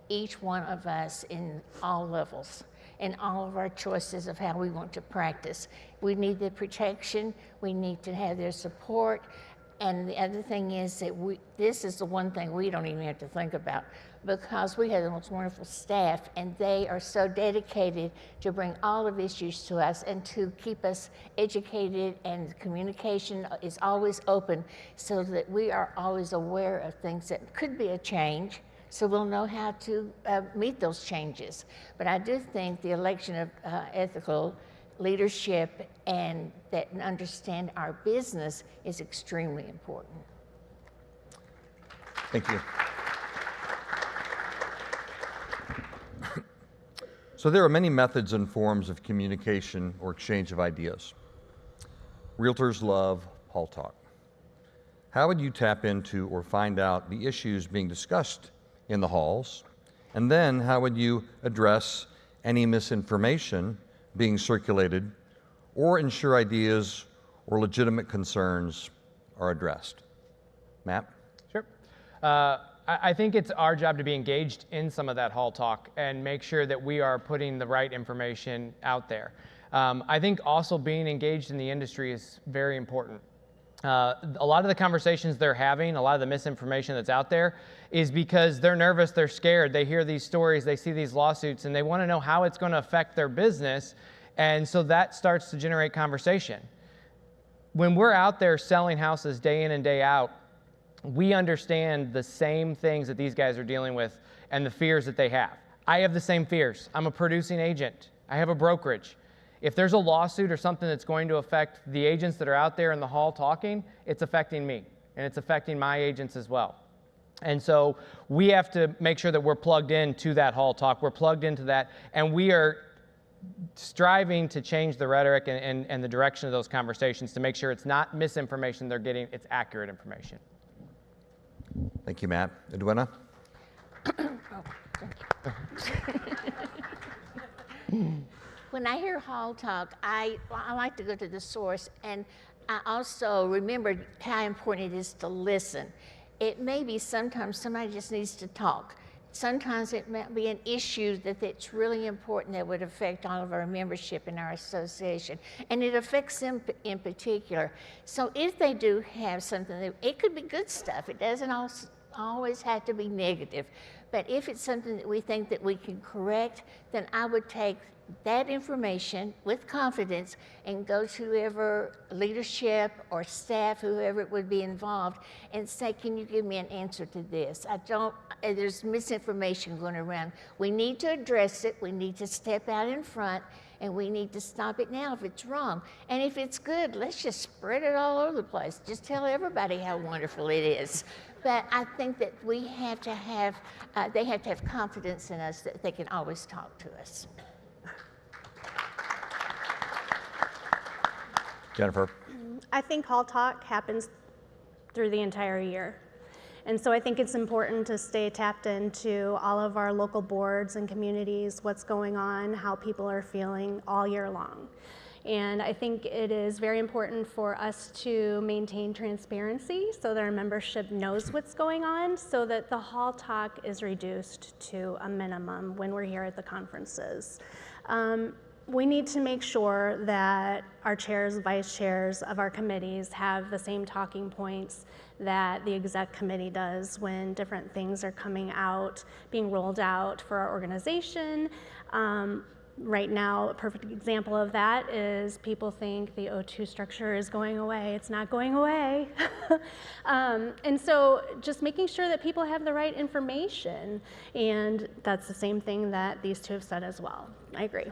each one of us in all levels and all of our choices of how we want to practice. We need their protection, we need to have their support, and the other thing is that this is the one thing we don't even have to think about, because we have the most wonderful staff, and they are so dedicated to bring all of issues to us and to keep us educated, and communication is always open so that we are always aware of things that could be a change, so we'll know how to meet those changes. But I do think the election of ethical leadership and that understand our business is extremely important. Thank you. So there are many methods and forms of communication or exchange of ideas. Realtors love hall talk. How would you tap into or find out the issues being discussed in the halls? And then how would you address any misinformation being circulated or ensure ideas or legitimate concerns are addressed? Matt? Sure. I think it's our job to be engaged in some of that hall talk and make sure that we are putting the right information out there. I think also being engaged in the industry is very important. A lot of the conversations they're having, a lot of the misinformation that's out there is because they're nervous, they're scared, they hear these stories, they see these lawsuits, and they want to know how it's going to affect their business. And so that starts to generate conversation. When we're out there selling houses day in and day out, we understand the same things that these guys are dealing with and the fears that they have. I have the same fears. I'm a producing agent. I have a brokerage. If there's a lawsuit or something that's going to affect the agents that are out there in the hall talking, it's affecting me, and it's affecting my agents as well. And so we have to make sure that we're plugged into that hall talk. We're plugged into that, and we are striving to change the rhetoric and the direction of those conversations to make sure it's not misinformation they're getting, it's accurate information. Thank you, Matt. Edwina? When I hear hall talk, I like to go to the source, and I also remember how important it is to listen. It may be sometimes somebody just needs to talk. Sometimes it might be an issue that's really important that would affect all of our membership in our association, and it affects them in particular. So if they do have something, it could be good stuff. It doesn't always have to be negative. But if it's something that we think that we can correct, then I would take that information with confidence and go to whoever leadership or staff, whoever it would be involved, and say, can you give me an answer to this? There's misinformation going around. We need to address it. We need to step out in front, and we need to stop it now if it's wrong. And if it's good, let's just spread it all over the place. Just tell everybody how wonderful it is. But I think that we have to have, they have to have confidence in us that they can always talk to us. Jennifer? I think hall talk happens through the entire year. And so I think it's important to stay tapped into all of our local boards and communities, what's going on, how people are feeling all year long. And I think it is very important for us to maintain transparency so that our membership knows what's going on, so that the hall talk is reduced to a minimum when we're here at the conferences. we need to make sure that our chairs, vice chairs of our committees have the same talking points that the exec committee does when different things are coming out, being rolled out for our organization. Right now, a perfect example of that is people think the O2 structure is going away. It's not going away. And so just making sure that people have the right information. And that's the same thing that these two have said as well. I agree.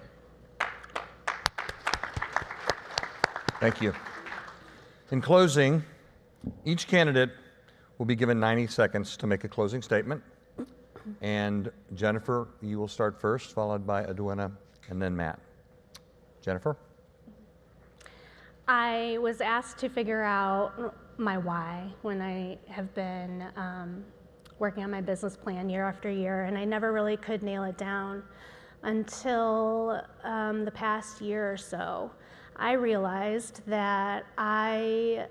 Thank you. In closing, each candidate will be given 90 seconds to make a closing statement. And Jennifer, you will start first, followed by Edwina, and then Matt. Jennifer? I was asked to figure out my why when I have been working on my business plan year after year, and I never really could nail it down until the past year or so. I realized that I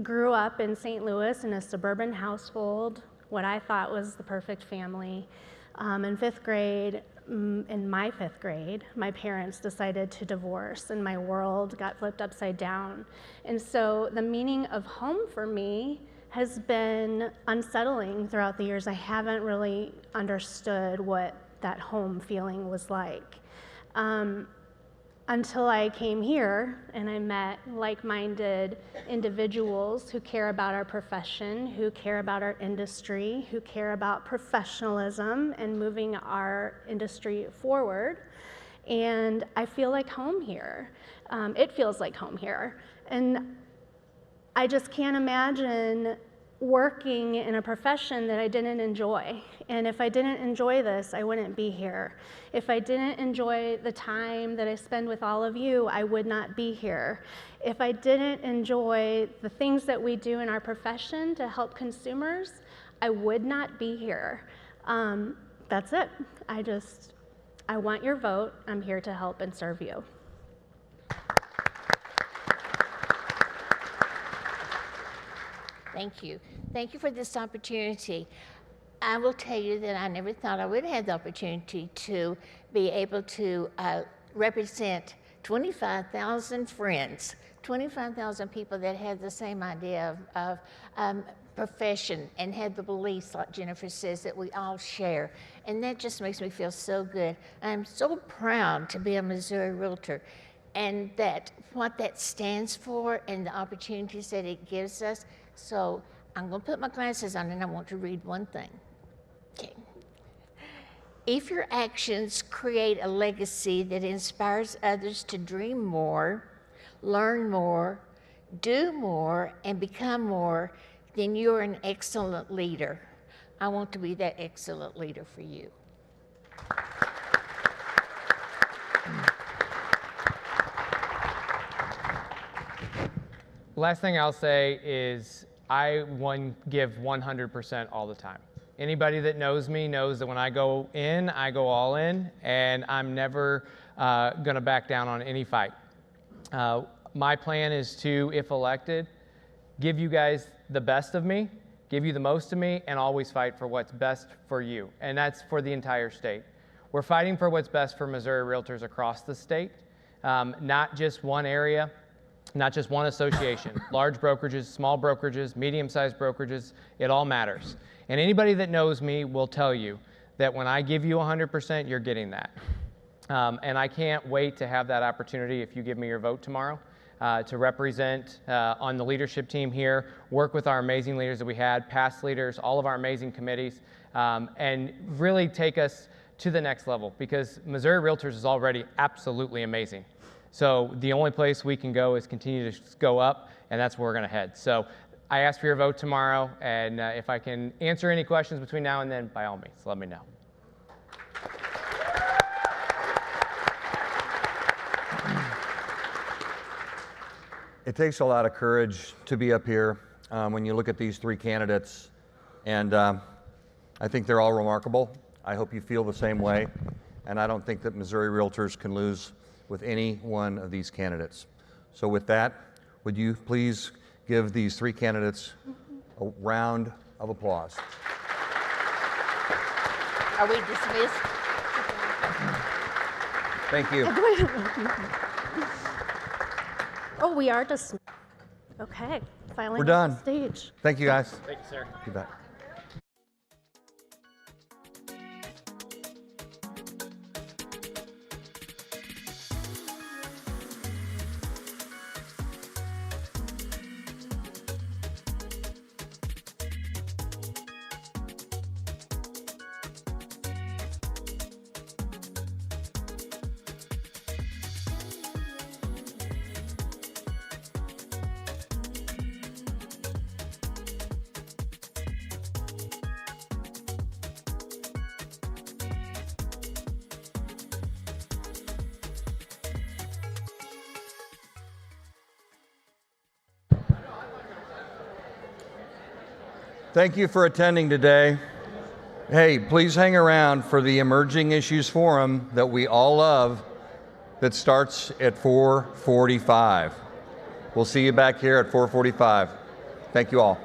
grew up in St. Louis in a suburban household, what I thought was the perfect family. In fifth grade, in my fifth grade, my parents decided to divorce and my world got flipped upside down. And so the meaning of home for me has been unsettling throughout the years. I haven't really understood what that home feeling was like. Until I came here and I met like-minded individuals who care about our profession, who care about our industry, who care about professionalism and moving our industry forward. And I feel like home here. It feels like home here. And I just can't imagine working in a profession that I didn't enjoy. And if I didn't enjoy this, I wouldn't be here. If I didn't enjoy the time that I spend with all of you, I would not be here. If I didn't enjoy the things that we do in our profession to help consumers, I would not be here. That's it. I want your vote. I'm here to help and serve you. Thank you. Thank you for this opportunity. I will tell you that I never thought I would have the opportunity to be able to represent 25,000 friends, 25,000 people that had the same idea of profession and had the beliefs, like Jennifer says, that we all share. And that just makes me feel so good. I'm so proud to be a Missouri Realtor, and that what that stands for and the opportunities that it gives us. So I'm going to put my glasses on and I want to read one thing. Okay. If your actions create a legacy that inspires others to dream more, learn more, do more, and become more, then you're an excellent leader. I want to be that excellent leader for you. Last thing I'll say is I give 100% all the time. Anybody that knows me knows that when I go in, I go all in, and I'm never going to back down on any fight. My plan is to, if elected, give you guys the best of me, give you the most of me, and always fight for what's best for you. And that's for the entire state. We're fighting for what's best for Missouri Realtors across the state, not just one area, not just one association. Large brokerages, small brokerages, medium-sized brokerages, it all matters. And anybody that knows me will tell you that when I give you 100%, you're getting that. And I can't wait to have that opportunity if you give me your vote tomorrow to represent on the leadership team here, work with our amazing leaders that we had, past leaders, all of our amazing committees, and really take us to the next level, because Missouri Realtors is already absolutely amazing. So the only place we can go is continue to go up, and that's where we're going to head. So I ask for your vote tomorrow, and if I can answer any questions between now and then, by all means, let me know. It takes a lot of courage to be up here when you look at these three candidates, and I think they're all remarkable. I hope you feel the same way, and I don't think that Missouri Realtors can lose with any one of these candidates. So with that, would you please give these three candidates a round of applause. Are we dismissed? Thank you. Oh, we are just. Okay, finally. We're off done. the Stage. Thank you, guys. Thank you, sir. You bet. Thank you for attending today. Hey, please hang around for the Emerging Issues Forum that we all love that starts at 4:45. We'll see you back here at 4:45. Thank you all.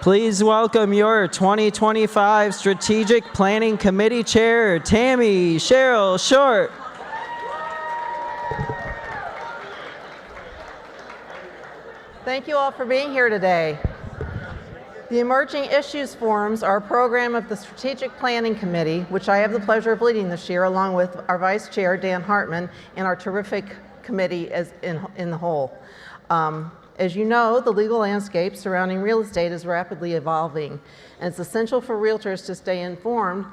Please welcome your 2025 Strategic Planning Committee Chair, Tammy Cheryl Short. Thank you all for being here today. The Emerging Issues Forums are a program of the Strategic Planning Committee, which I have the pleasure of leading this year, along with our Vice Chair, Dan Hartman, and our terrific committee as in the whole. As you know, the legal landscape surrounding real estate is rapidly evolving, and it's essential for realtors to stay informed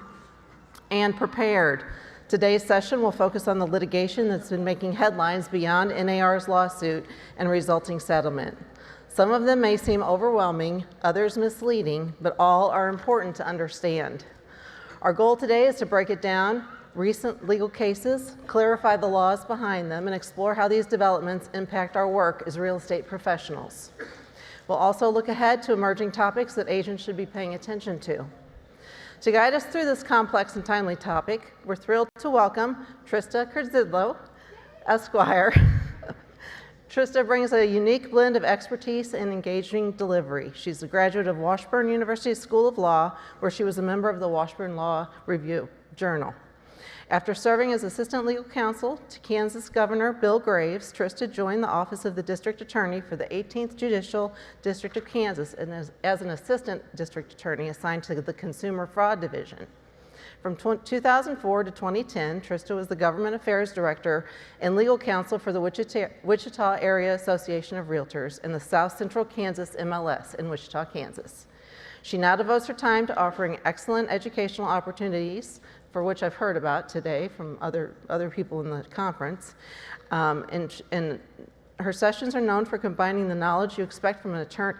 and prepared. Today's session will focus on the litigation that's been making headlines beyond NAR's lawsuit and resulting settlement. Some of them may seem overwhelming, others misleading, but all are important to understand. Our goal today is to break it down, recent legal cases, clarify the laws behind them, and explore how these developments impact our work as real estate professionals. We'll also look ahead to emerging topics that agents should be paying attention to. To guide us through this complex and timely topic, we're thrilled to welcome Trista Kurzidlo, Esquire. Trista brings a unique blend of expertise and engaging delivery. She's a graduate of Washburn University School of Law, where she was a member of the Washburn Law Review Journal. After serving as assistant legal counsel to Kansas Governor Bill Graves, Trista joined the office of the district attorney for the 18th Judicial District of Kansas and as an assistant district attorney assigned to the Consumer Fraud Division. From 2004 to 2010, Trista was the government affairs director and legal counsel for the Wichita Area Association of Realtors and the South Central Kansas MLS in Wichita, Kansas. She now devotes her time to offering excellent educational opportunities, for which I've heard about today from other people in the conference. And her sessions are known for combining the knowledge you expect from an attorney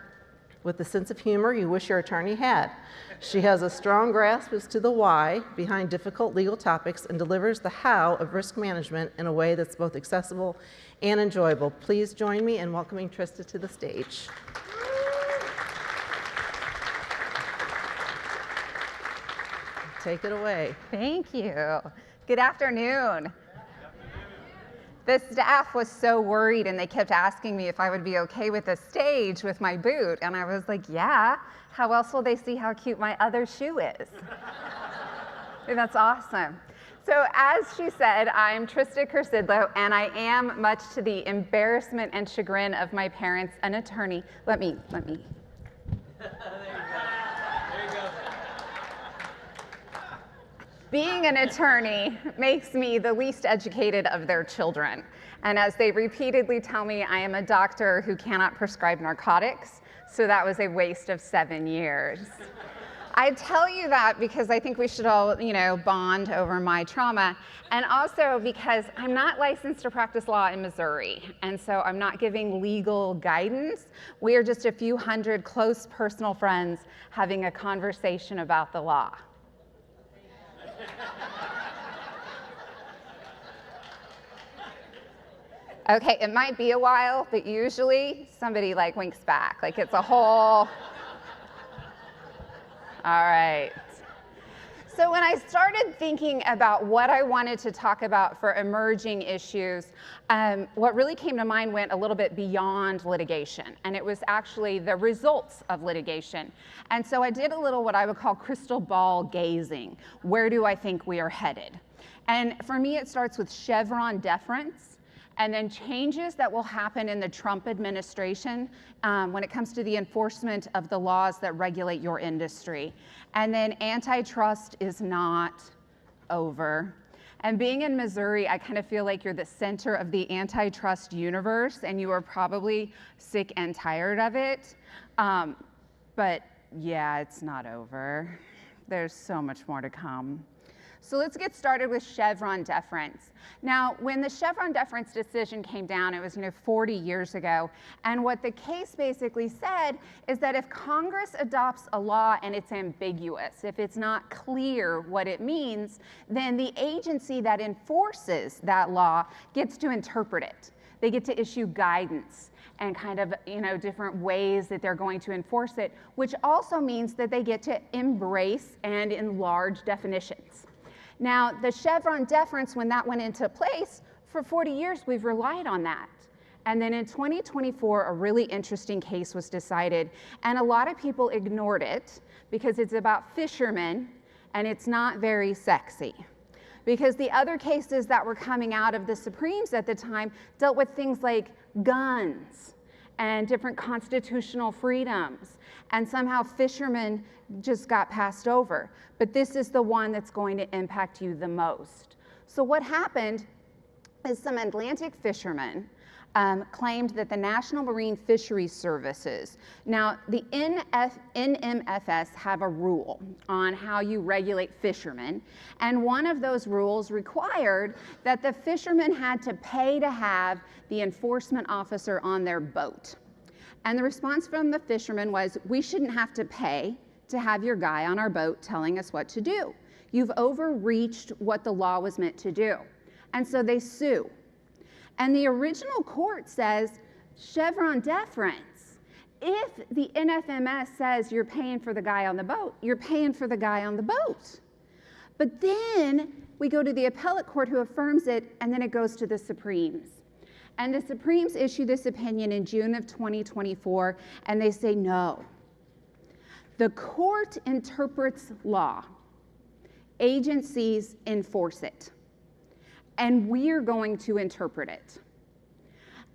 with the sense of humor you wish your attorney had. She has a strong grasp as to the why behind difficult legal topics and delivers the how of risk management in a way that's both accessible and enjoyable. Please join me in welcoming Trista to the stage. Take it away. Thank you. Good afternoon. The staff was so worried and they kept asking me if I would be okay with the stage with my boot. And I was like, yeah, how else will they see how cute my other shoe is? And that's awesome. So as she said, I'm Trista Kurzidlo, and I am, much to the embarrassment and chagrin of my parents, an attorney. Let me. Being an attorney makes me the least educated of their children. And as they repeatedly tell me, I am a doctor who cannot prescribe narcotics, so that was a waste of 7 years. I tell you that because I think we should all, bond over my trauma, and also because I'm not licensed to practice law in Missouri, and so I'm not giving legal guidance. We are just a few hundred close personal friends having a conversation about the law. Okay, it might be a while, but usually somebody winks back, it's a whole, all right. So when I started thinking about what I wanted to talk about for emerging issues, what really came to mind went a little bit beyond litigation, and it was actually the results of litigation. And so I did a little what I would call crystal ball gazing. Where do I think we are headed? And for me, it starts with Chevron deference, and then changes that will happen in the Trump administration when it comes to the enforcement of the laws that regulate your industry. And then antitrust is not over. And being in Missouri, I kind of feel like you're the center of the antitrust universe, and you are probably sick and tired of it. But yeah, it's not over. There's so much more to come. So let's get started with Chevron deference. Now, when the Chevron deference decision came down, it was 40 years ago, and what the case basically said is that if Congress adopts a law and it's ambiguous, if it's not clear what it means, then the agency that enforces that law gets to interpret it. They get to issue guidance and kind of, different ways that they're going to enforce it, which also means that they get to embrace and enlarge definitions. Now, the Chevron deference, when that went into place, for 40 years we've relied on that. And then in 2024, a really interesting case was decided, and a lot of people ignored it because it's about fishermen and it's not very sexy. Because the other cases that were coming out of the Supremes at the time dealt with things like guns and different constitutional freedoms, and somehow fishermen just got passed over. But this is the one that's going to impact you the most. So what happened is some Atlantic fishermen claimed that the National Marine Fisheries Services, now the NMFS have a rule on how you regulate fishermen, and one of those rules required that the fishermen had to pay to have the enforcement officer on their boat. And the response from the fishermen was, we shouldn't have to pay to have your guy on our boat telling us what to do. You've overreached what the law was meant to do. And so they sue. And the original court says, Chevron deference. If the NFMS says you're paying for the guy on the boat, you're paying for the guy on the boat. But then we go to the appellate court who affirms it, and then it goes to the Supremes. And the Supremes issue this opinion in June of 2024, and they say no. The court interprets law. Agencies enforce it. And we're going to interpret it.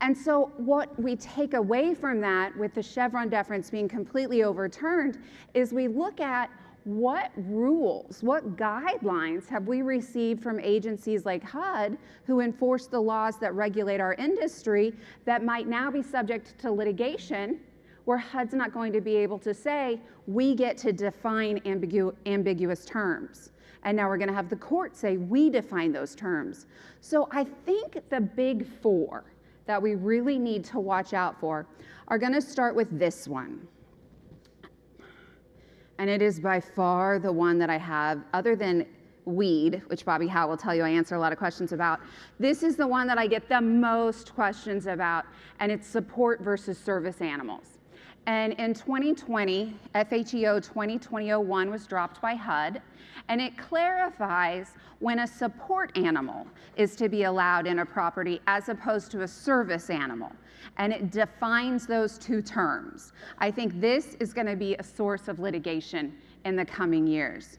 And so what we take away from that, with the Chevron deference being completely overturned, is we look at what rules, what guidelines have we received from agencies like HUD, who enforce the laws that regulate our industry, that might now be subject to litigation, where HUD's not going to be able to say, we get to define ambiguous terms. And now we're going to have the court say, we define those terms. So I think the big four that we really need to watch out for are going to start with this one. And it is by far the one that I have, other than weed, which Bobby Howe will tell you I answer a lot of questions about. This is the one that I get the most questions about, and it's support versus service animals. And in 2020, FHEO 2020-01 was dropped by HUD, and it clarifies when a support animal is to be allowed in a property as opposed to a service animal. And it defines those two terms. I think this is going to be a source of litigation in the coming years.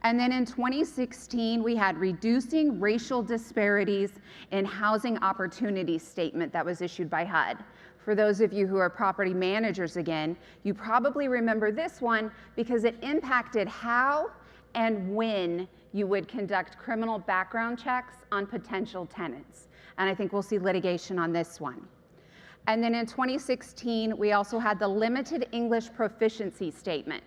And then in 2016, we had Reducing Racial Disparities in Housing Opportunities statement that was issued by HUD. For those of you who are property managers again, you probably remember this one because it impacted how and when you would conduct criminal background checks on potential tenants. And I think we'll see litigation on this one. And then in 2016, we also had the Limited English Proficiency Statement.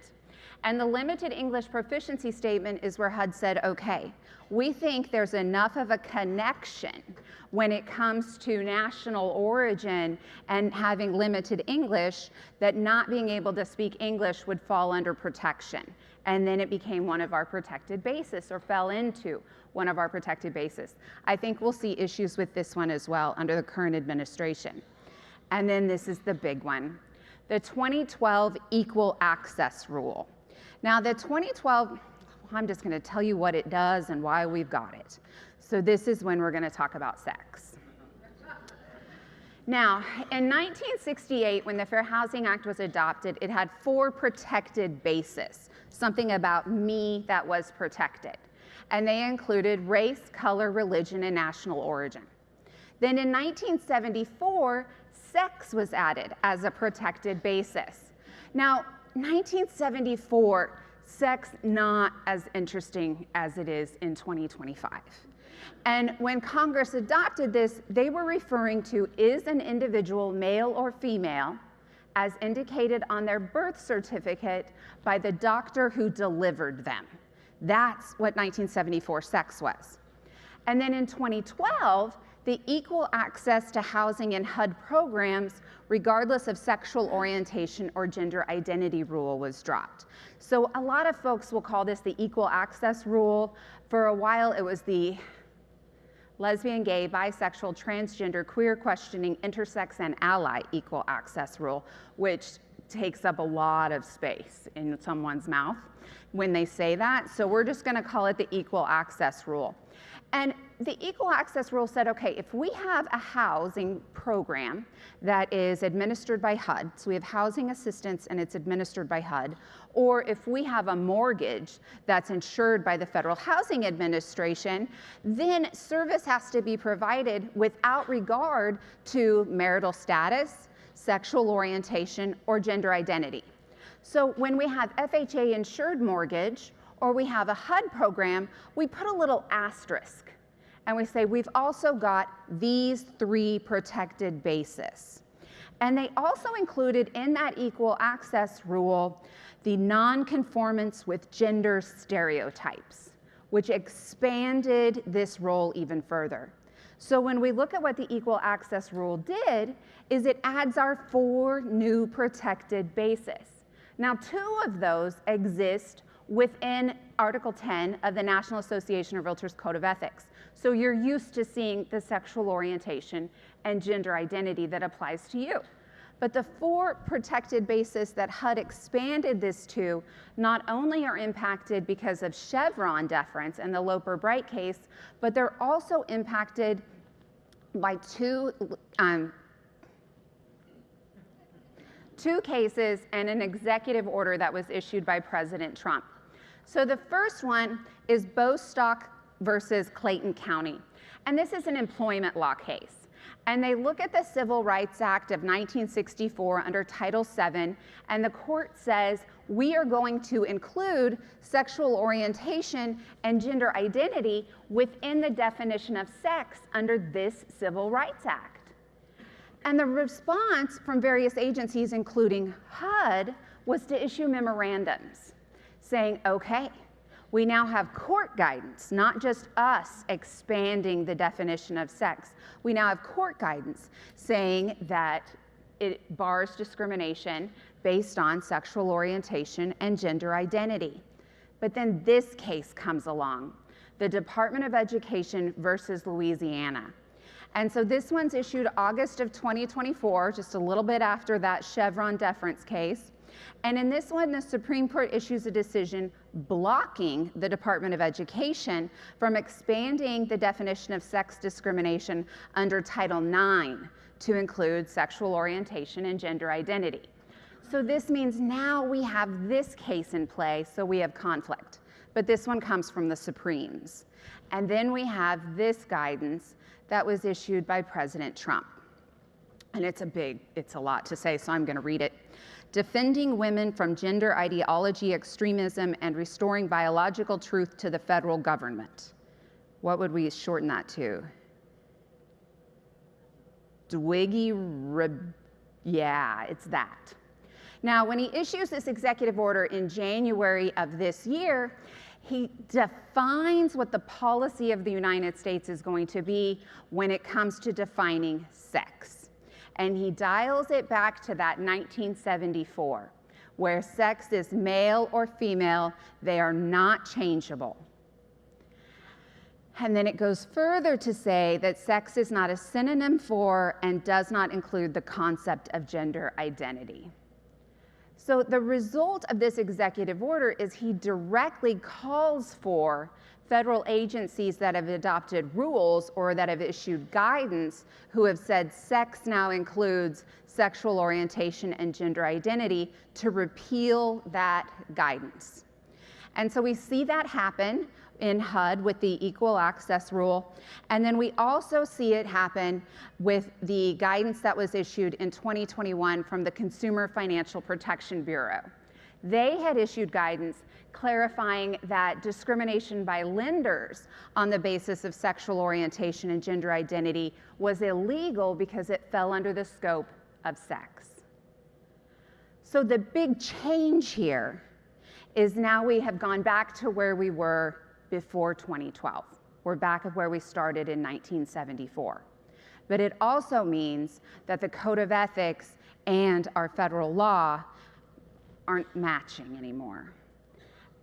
And the Limited English Proficiency Statement is where HUD said, okay, we think there's enough of a connection when it comes to national origin and having limited English that not being able to speak English would fall under protection. And then it became one of our protected bases, or fell into one of our protected bases. I think we'll see issues with this one as well under the current administration. And then this is the big one, the 2012 Equal Access Rule. Now the 2012, I'm just going to tell you what it does and why we've got it. So this is when we're going to talk about sex. Now, in 1968, when the Fair Housing Act was adopted, it had 4 protected bases, something about me that was protected. And they included race, color, religion, and national origin. Then in 1974, sex was added as a protected basis. Now, 1974, sex not as interesting as it is in 2025. And when Congress adopted this, they were referring to, is an individual male or female, as indicated on their birth certificate by the doctor who delivered them. That's what 1974 sex was. And then in 2012, the Equal Access to Housing and HUD programs, regardless of sexual orientation or gender identity rule, was dropped. So a lot of folks will call this the Equal Access Rule. For a while, it was the Lesbian, Gay, Bisexual, Transgender, Queer Questioning, Intersex, and Ally Equal Access Rule, which takes up a lot of space in someone's mouth when they say that. So we're just going to call it the Equal Access Rule. And the equal access rule said, okay, if we have a housing program that is administered by HUD, so we have housing assistance and it's administered by HUD, or if we have a mortgage that's insured by the Federal Housing Administration, then service has to be provided without regard to marital status, sexual orientation, or gender identity. So when we have FHA insured mortgage, or we have a HUD program, we put a little asterisk and we say we've also got these 3 protected bases. And they also included in that equal access rule the nonconformance with gender stereotypes, which expanded this role even further. So when we look at what the equal access rule did, is it adds our 4 new protected bases. Now 2 of those exist within Article 10 of the National Association of Realtors Code of Ethics. So you're used to seeing the sexual orientation and gender identity that applies to you. But the 4 protected bases that HUD expanded this to not only are impacted because of Chevron deference and the Loper-Bright case, but they're also impacted by 2 cases and an executive order that was issued by President Trump. So the first one is Bostock versus Clayton County. And this is an employment law case. And they look at the Civil Rights Act of 1964 under Title VII, and the court says, we are going to include sexual orientation and gender identity within the definition of sex under this Civil Rights Act. And the response from various agencies, including HUD, was to issue memorandums saying, okay, we now have court guidance, not just us expanding the definition of sex. We now have court guidance saying that it bars discrimination based on sexual orientation and gender identity. But then this case comes along, the Department of Education versus Louisiana. And so this one's issued August of 2024, just a little bit after that Chevron deference case. And in this one, the Supreme Court issues a decision blocking the Department of Education from expanding the definition of sex discrimination under Title IX to include sexual orientation and gender identity. So this means now we have this case in play, so we have conflict. But this one comes from the Supremes. And then we have this guidance that was issued by President Trump. And it's a lot to say, so I'm going to read it. Defending women from gender ideology extremism and restoring biological truth to the federal government. What would we shorten that to? Yeah, it's that. Now, when he issues this executive order in January of this year, he defines what the policy of the United States is going to be when it comes to defining sex. And he dials it back to that 1974, where sex is male or female, they are not changeable. And then it goes further to say that sex is not a synonym for and does not include the concept of gender identity. So the result of this executive order is he directly calls for federal agencies that have adopted rules or that have issued guidance who have said sex now includes sexual orientation and gender identity to repeal that guidance. And so we see that happen in HUD with the equal access rule. And then we also see it happen with the guidance that was issued in 2021 from the Consumer Financial Protection Bureau. They had issued guidance clarifying that discrimination by lenders on the basis of sexual orientation and gender identity was illegal because it fell under the scope of sex. So the big change here is now we have gone back to where we were before 2012. We're back at where we started in 1974. But it also means that the Code of Ethics and our federal law aren't matching anymore.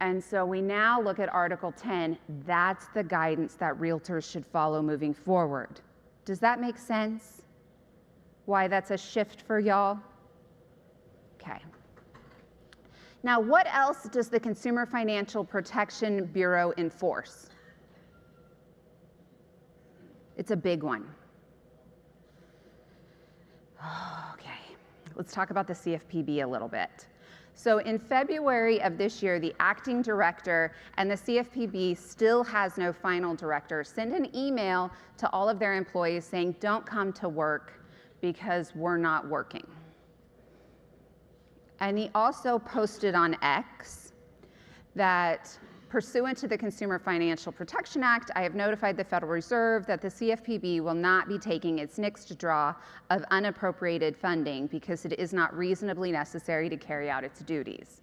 And so we now look at Article 10, that's the guidance that realtors should follow moving forward. Does that make sense? Why that's a shift for y'all? Okay. Now, what else does the Consumer Financial Protection Bureau enforce? It's a big one. Okay, let's talk about the CFPB a little bit. So in February of this year, the acting director and the CFPB still has no final director sent an email to all of their employees saying, don't come to work because we're not working. And he also posted on X that pursuant to the Consumer Financial Protection Act, I have notified the Federal Reserve that the CFPB will not be taking its next draw of unappropriated funding because it is not reasonably necessary to carry out its duties.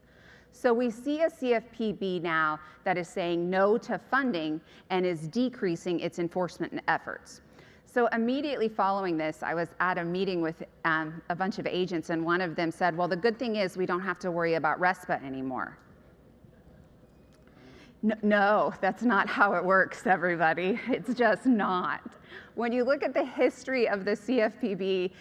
So we see a CFPB now that is saying no to funding and is decreasing its enforcement efforts. So immediately following this, I was at a meeting with a bunch of agents, and one of them said, well, the good thing is we don't have to worry about RESPA anymore. No, that's not how it works, everybody. It's just not. When you look at the history of the CFPB,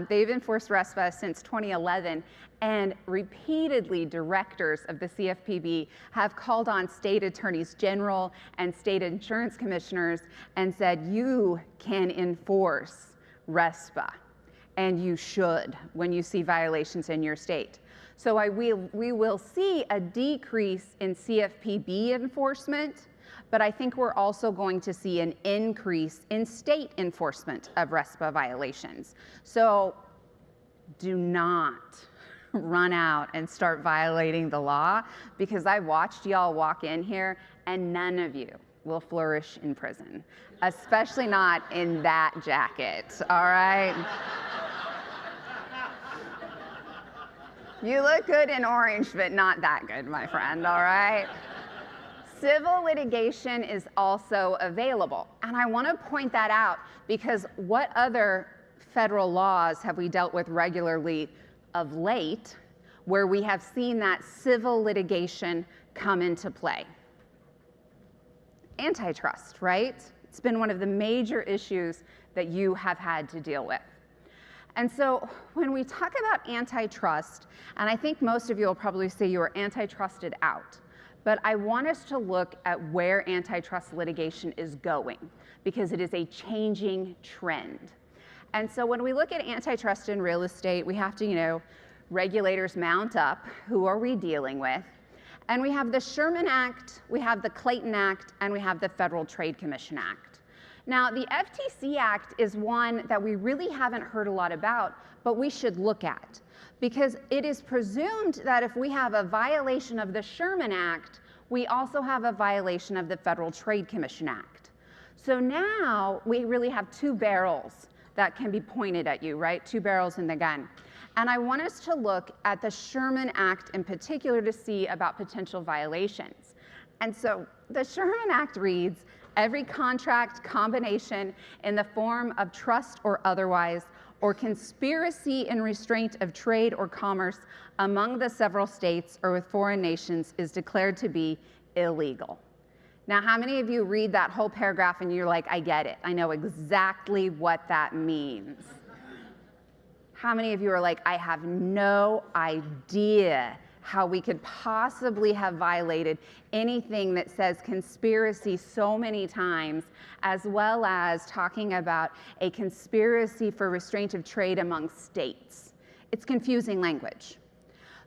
they've enforced RESPA since 2011, and repeatedly directors of the CFPB have called on state attorneys general and state insurance commissioners and said, you can enforce RESPA, and you should when you see violations in your state. So we will see a decrease in CFPB enforcement, but I think we're also going to see an increase in state enforcement of RESPA violations. So do not run out and start violating the law, because I watched y'all walk in here and none of you will flourish in prison, especially not in that jacket, all right? You look good in orange, but not that good, my friend, all right? Civil litigation is also available. And I want to point that out because what other federal laws have we dealt with regularly of late where we have seen that civil litigation come into play? Antitrust, right? It's been one of the major issues that you have had to deal with. And so when we talk about antitrust, and I think most of you will probably say you are antitrusted out, but I want us to look at where antitrust litigation is going, because it is a changing trend. And so when we look at antitrust in real estate, we have to, regulators mount up. Who are we dealing with? And we have the Sherman Act, we have the Clayton Act, and we have the Federal Trade Commission Act. Now, the FTC Act is one that we really haven't heard a lot about, but we should look at, because it is presumed that if we have a violation of the Sherman Act, we also have a violation of the Federal Trade Commission Act. So now we really have two barrels that can be pointed at you, right? Two barrels in the gun. And I want us to look at the Sherman Act in particular to see about potential violations. And so the Sherman Act reads, every contract, combination in the form of trust or otherwise, or conspiracy in restraint of trade or commerce among the several states or with foreign nations is declared to be illegal. Now, how many of you read that whole paragraph and you're like, I get it. I know exactly what that means? How many of you are like, I have no idea how we could possibly have violated anything that says conspiracy so many times, as well as talking about a conspiracy for restraint of trade among states? It's confusing language.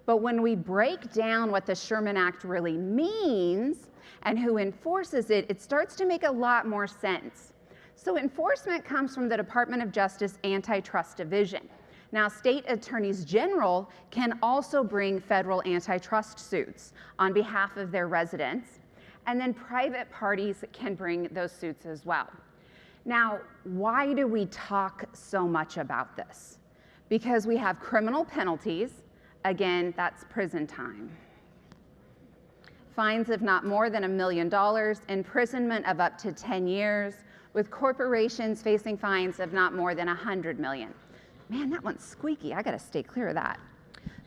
But when we break down what the Sherman Act really means and who enforces it, it starts to make a lot more sense. So enforcement comes from the Department of Justice Antitrust Division. Now, state attorneys general can also bring federal antitrust suits on behalf of their residents, and then private parties can bring those suits as well. Now, why do we talk so much about this? Because we have criminal penalties. Again, that's prison time. Fines of not more than $1 million, imprisonment of up to 10 years, with corporations facing fines of not more than $100 million. Man, that one's squeaky. I gotta stay clear of that.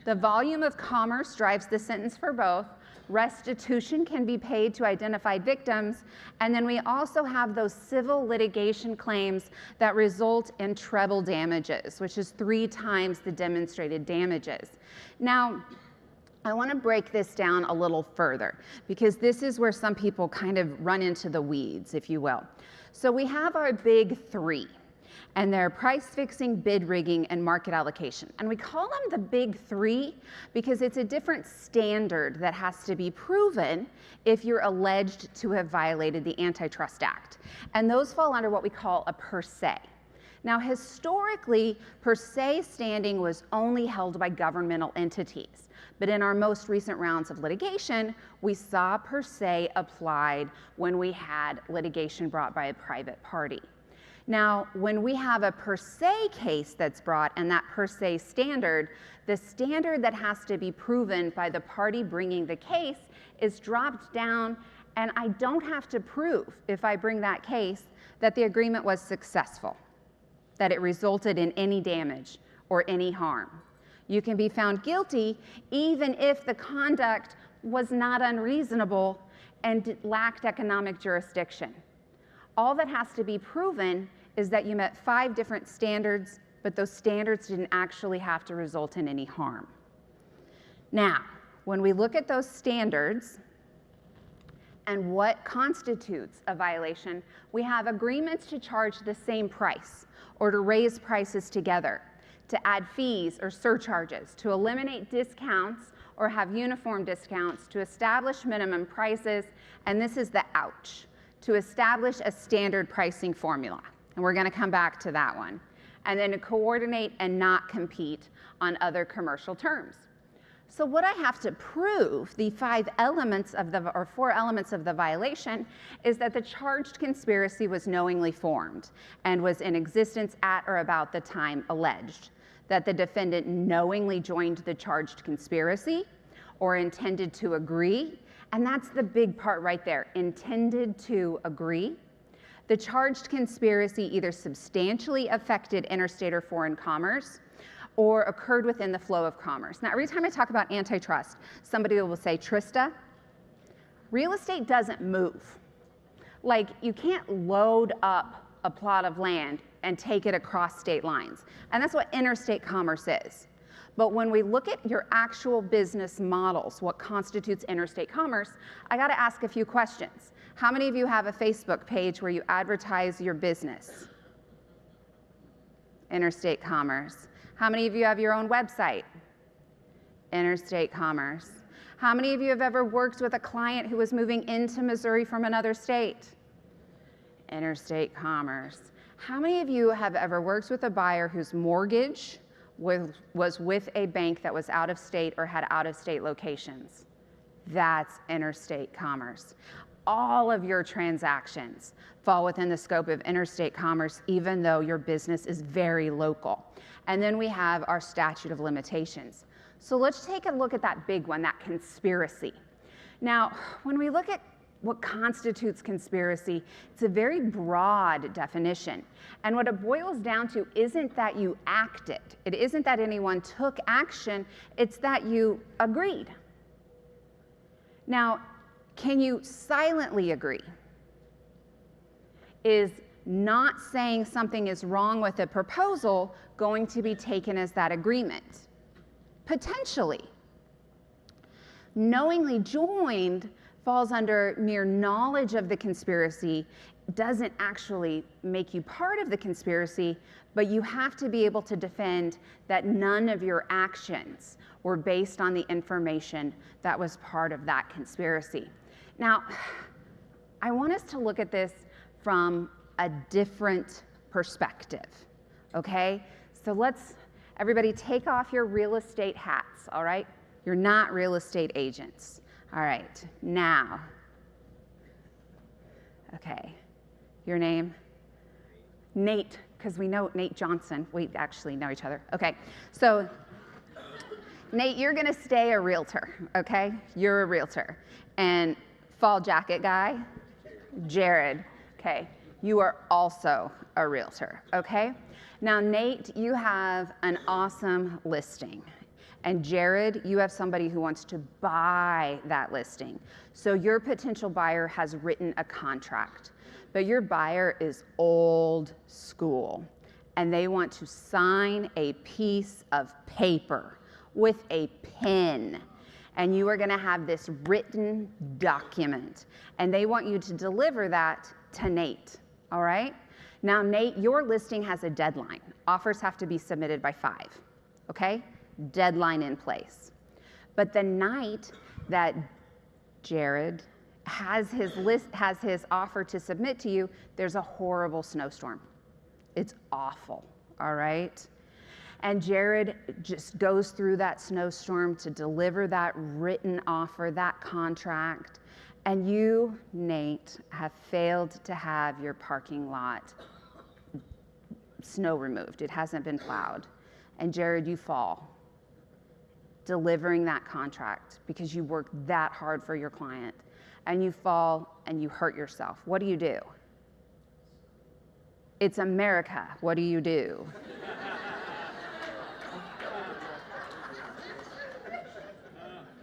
The volume of commerce drives the sentence for both. Restitution can be paid to identified victims. And then we also have those civil litigation claims that result in treble damages, which is 3 times the demonstrated damages. Now, I want to break this down a little further because this is where some people kind of run into the weeds, if you will. So we have our big three, and they're price fixing, bid rigging, and market allocation. And we call them the big three because it's a different standard that has to be proven if you're alleged to have violated the Antitrust Act. And those fall under what we call a per se. Now, historically, per se standing was only held by governmental entities. But in our most recent rounds of litigation, we saw per se applied when we had litigation brought by a private party. Now, when we have a per se case that's brought and that per se standard, the standard that has to be proven by the party bringing the case is dropped down, and I don't have to prove, if I bring that case, that the agreement was successful, that it resulted in any damage or any harm. You can be found guilty even if the conduct was not unreasonable and lacked economic jurisdiction. All that has to be proven is that you met 5 different standards, but those standards didn't actually have to result in any harm. Now, when we look at those standards and what constitutes a violation, we have agreements to charge the same price or to raise prices together, to add fees or surcharges, to eliminate discounts or have uniform discounts, to establish minimum prices, and this is the ouch, to establish a standard pricing formula. And we're gonna come back to that one. And then to coordinate and not compete on other commercial terms. So what I have to prove, the 4 elements of the violation, is that the charged conspiracy was knowingly formed and was in existence at or about the time alleged, that the defendant knowingly joined the charged conspiracy or intended to agree, and that's the big part right there, intended to agree. The charged conspiracy either substantially affected interstate or foreign commerce or occurred within the flow of commerce. Now, every time I talk about antitrust, somebody will say, Trista, real estate doesn't move. Like, you can't load up a plot of land and take it across state lines. And that's what interstate commerce is. But when we look at your actual business models, what constitutes interstate commerce, I gotta ask a few questions. How many of you have a Facebook page where you advertise your business? Interstate commerce. How many of you have your own website? Interstate commerce. How many of you have ever worked with a client who was moving into Missouri from another state? Interstate commerce. How many of you have ever worked with a buyer whose mortgage was with a bank that was out of state or had out of state locations? That's interstate commerce. All of your transactions fall within the scope of interstate commerce, even though your business is very local. And then we have our statute of limitations. So let's take a look at that big one, that conspiracy. Now, when we look at what constitutes conspiracy, it's a very broad definition. And what it boils down to isn't that you acted. It isn't that anyone took action, it's that you agreed. Now, can you silently agree? Is not saying something is wrong with a proposal going to be taken as that agreement? Potentially. Knowingly joined falls under mere knowledge of the conspiracy, doesn't actually make you part of the conspiracy, but you have to be able to defend that none of your actions were based on the information that was part of that conspiracy. Now, I want us to look at this from a different perspective, okay? So let's, everybody take off your real estate hats, all right? You're not real estate agents. All right, now, okay, your name? Nate, because we know Nate Johnson. We actually know each other. Okay, so Nate, you're gonna stay a realtor, okay? You're a realtor. And fall jacket guy, Jared, okay? You are also a realtor, okay? Now, Nate, you have an awesome listing. And Jared, you have somebody who wants to buy that listing. So your potential buyer has written a contract, but your buyer is old school and they want to sign a piece of paper with a pen. And you are going to have this written document. And they want you to deliver that to Nate, all right? Now, Nate, your listing has a deadline. Offers have to be submitted by 5, okay? Deadline in place. But the night that Jared has his offer to submit to you, there's a horrible snowstorm. It's awful, all right? And Jared just goes through that snowstorm to deliver that written offer, that contract. And you, Nate, have failed to have your parking lot snow removed. It hasn't been plowed. And Jared, you fall delivering that contract because you worked that hard for your client. And you fall and you hurt yourself. What do? It's America. What do?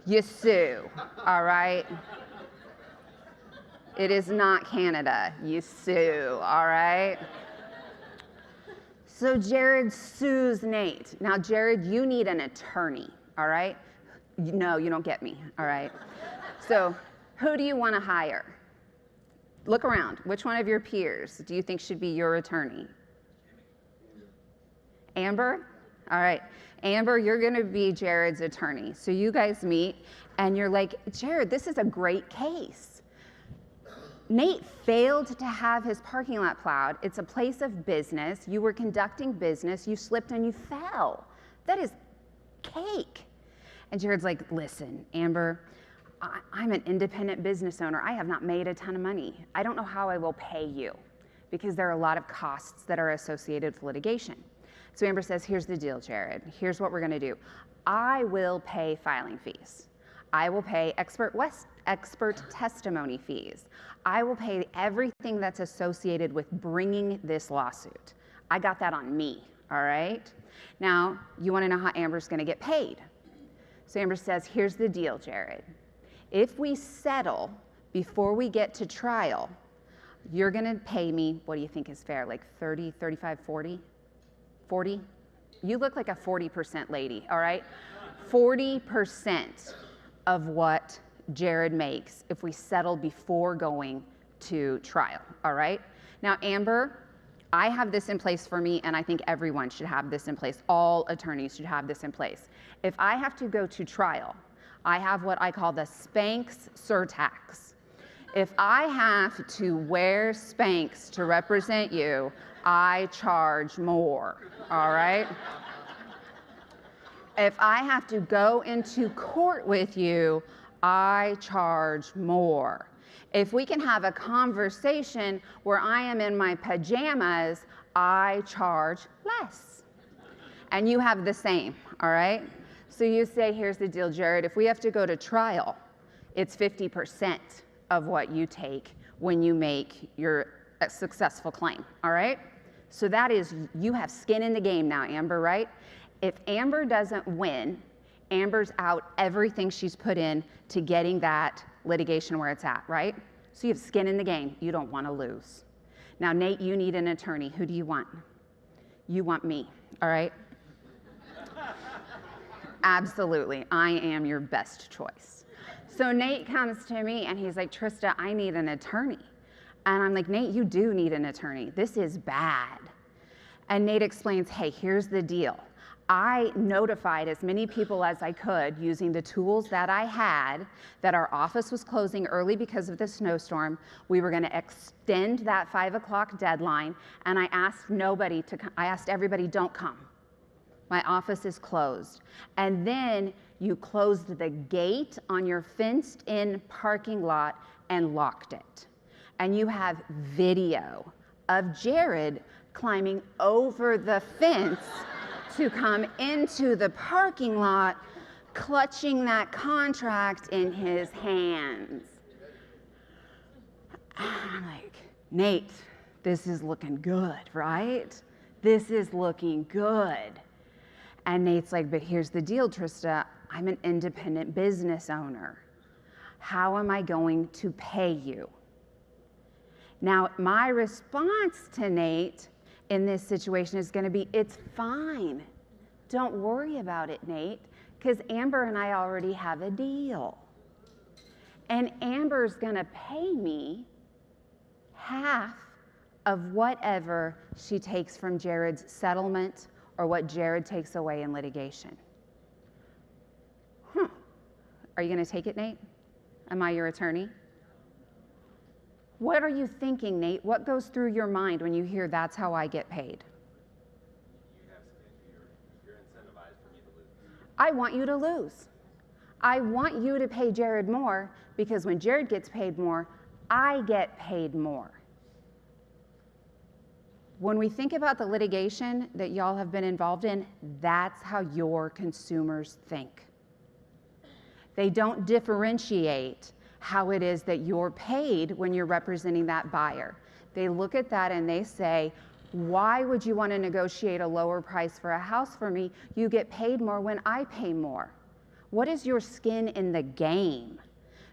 You sue, all right? It is not Canada. You sue, all right? So Jared sues Nate. Now, Jared, you need an attorney, all right? No, you don't get me, all right? So who do you want to hire? Look around. Which one of your peers do you think should be your attorney? Amber? All right. Amber, you're going to be Jared's attorney. So you guys meet, and you're like, Jared, this is a great case. Nate failed to have his parking lot plowed. It's a place of business. You were conducting business. You slipped and you fell. That is cake. And Jared's like, listen, Amber, I'm an independent business owner. I have not made a ton of money. I don't know how I will pay you because there are a lot of costs that are associated with litigation. So Amber says, here's the deal, Jared. Here's what we're going to do. I will pay filing fees. I will pay expert testimony fees. I will pay everything that's associated with bringing this lawsuit. I got that on me, all right? Now, you want to know how Amber's going to get paid. So Amber says, here's the deal, Jared. If we settle before we get to trial, you're going to pay me, what do you think is fair, like 30, 35, 40? 40? You look like a 40% lady, all right? 40% of what Jared makes if we settle before going to trial, all right? Now, Amber, I have this in place for me, and I think everyone should have this in place. All attorneys should have this in place. If I have to go to trial, I have what I call the Spanx surtax. If I have to wear Spanx to represent you, I charge more, all right? If I have to go into court with you, I charge more. If we can have a conversation where I am in my pajamas, I charge less. And you have the same, all right? So you say, here's the deal, Jared. If we have to go to trial, it's 50% of what you take when you make your successful claim, all right? So that is, you have skin in the game now, Amber, right? If Amber doesn't win, Amber's out everything she's put in to getting that litigation where it's at, right? So you have skin in the game. You don't want to lose. Now, Nate, you need an attorney. Who do you want? You want me, all right? Absolutely. I am your best choice. So Nate comes to me and he's like, Trista, I need an attorney. And I'm like, Nate, you do need an attorney. This is bad. And Nate explains, hey, here's the deal. I notified as many people as I could using the tools that I had that our office was closing early because of the snowstorm. We were going to extend that 5 o'clock deadline, and I asked everybody, don't come. My office is closed. And then you closed the gate on your fenced-in parking lot and locked it. And you have video of Jared climbing over the fence to come into the parking lot, clutching that contract in his hands. And I'm like, Nate, this is looking good, right? This is looking good. And Nate's like, but here's the deal, Trista. I'm an independent business owner. How am I going to pay you? Now, my response to Nate in this situation is going to be, it's fine. Don't worry about it, Nate. because Amber and I already have a deal. And Amber's gonna pay me half of whatever she takes from Jared's settlement or what Jared takes away in litigation. Are you gonna take it, Nate? Am I your attorney? What are you thinking, Nate? What goes through your mind when you hear that's how I get paid? You're incentivized for me to lose. I want you to lose. I want you to pay Jared more because when Jared gets paid more, I get paid more. When we think about the litigation that y'all have been involved in, that's how your consumers think. They don't differentiate how it is that you're paid when you're representing that buyer. They look at that and they say, why would you want to negotiate a lower price for a house for me? You get paid more when I pay more. What is your skin in the game?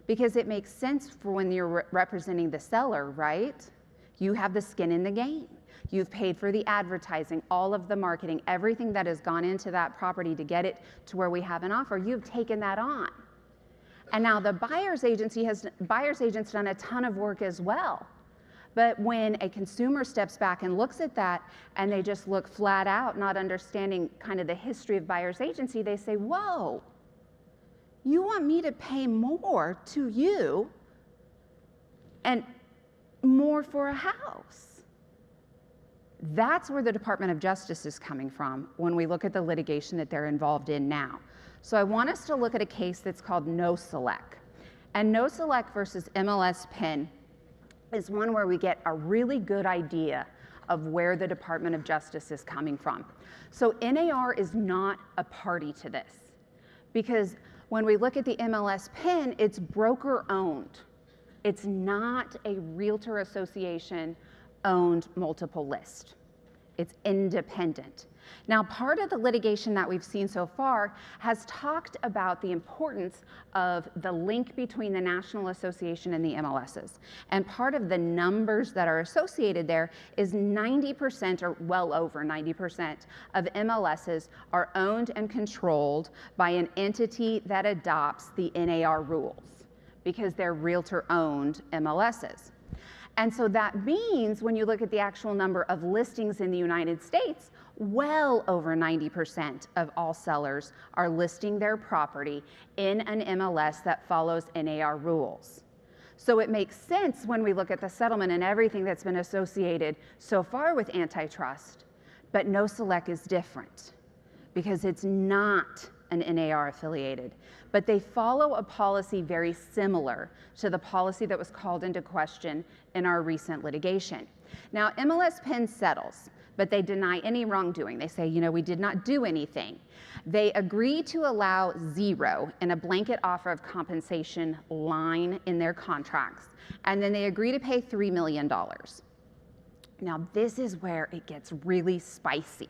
Because it makes sense for when you're representing the seller, right? You have the skin in the game. You've paid for the advertising, all of the marketing, everything that has gone into that property to get it to where we have an offer. You've taken that on. And now the buyer's agent's done a ton of work as well. But when a consumer steps back and looks at that and they just look flat out, not understanding kind of the history of buyer's agency, they say, whoa, you want me to pay more to you and more for a house? That's where the Department of Justice is coming from when we look at the litigation that they're involved in now. So I want us to look at a case that's called NoSelect. And NoSelect versus MLS Penn is one where we get a really good idea of where the Department of Justice is coming from. So NAR is not a party to this because when we look at the MLS Penn, it's broker owned. It's not a realtor association owned multiple list. It's independent. Now, part of the litigation that we've seen so far has talked about the importance of the link between the National Association and the MLSs. And part of the numbers that are associated there is 90% or well over 90% of MLSs are owned and controlled by an entity that adopts the NAR rules because they're realtor-owned MLSs. And so that means when you look at the actual number of listings in the United States, well over 90% of all sellers are listing their property in an MLS that follows NAR rules. So it makes sense when we look at the settlement and everything that's been associated so far with antitrust, but NoSelect is different because it's not an NAR affiliated, but they follow a policy very similar to the policy that was called into question in our recent litigation. Now, MLS Penn settles, but they deny any wrongdoing. They say, you know, we did not do anything. They agree to allow zero in a blanket offer of compensation line in their contracts, and then they agree to pay $3 million. Now, this is where it gets really spicy,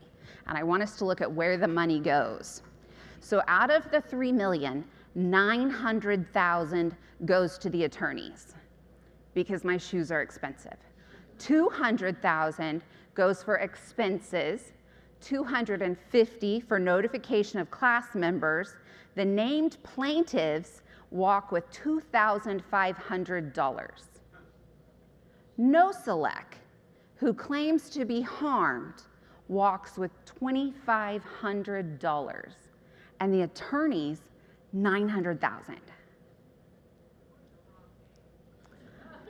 and I want us to look at where the money goes. So out of the $3 million, $900,000 goes to the attorneys because my shoes are expensive. $200,000 goes for expenses, $250,000 for notification of class members. The named plaintiffs walk with $2,500. NoSelect, who claims to be harmed, walks with $2,500. And the attorneys, $900,000.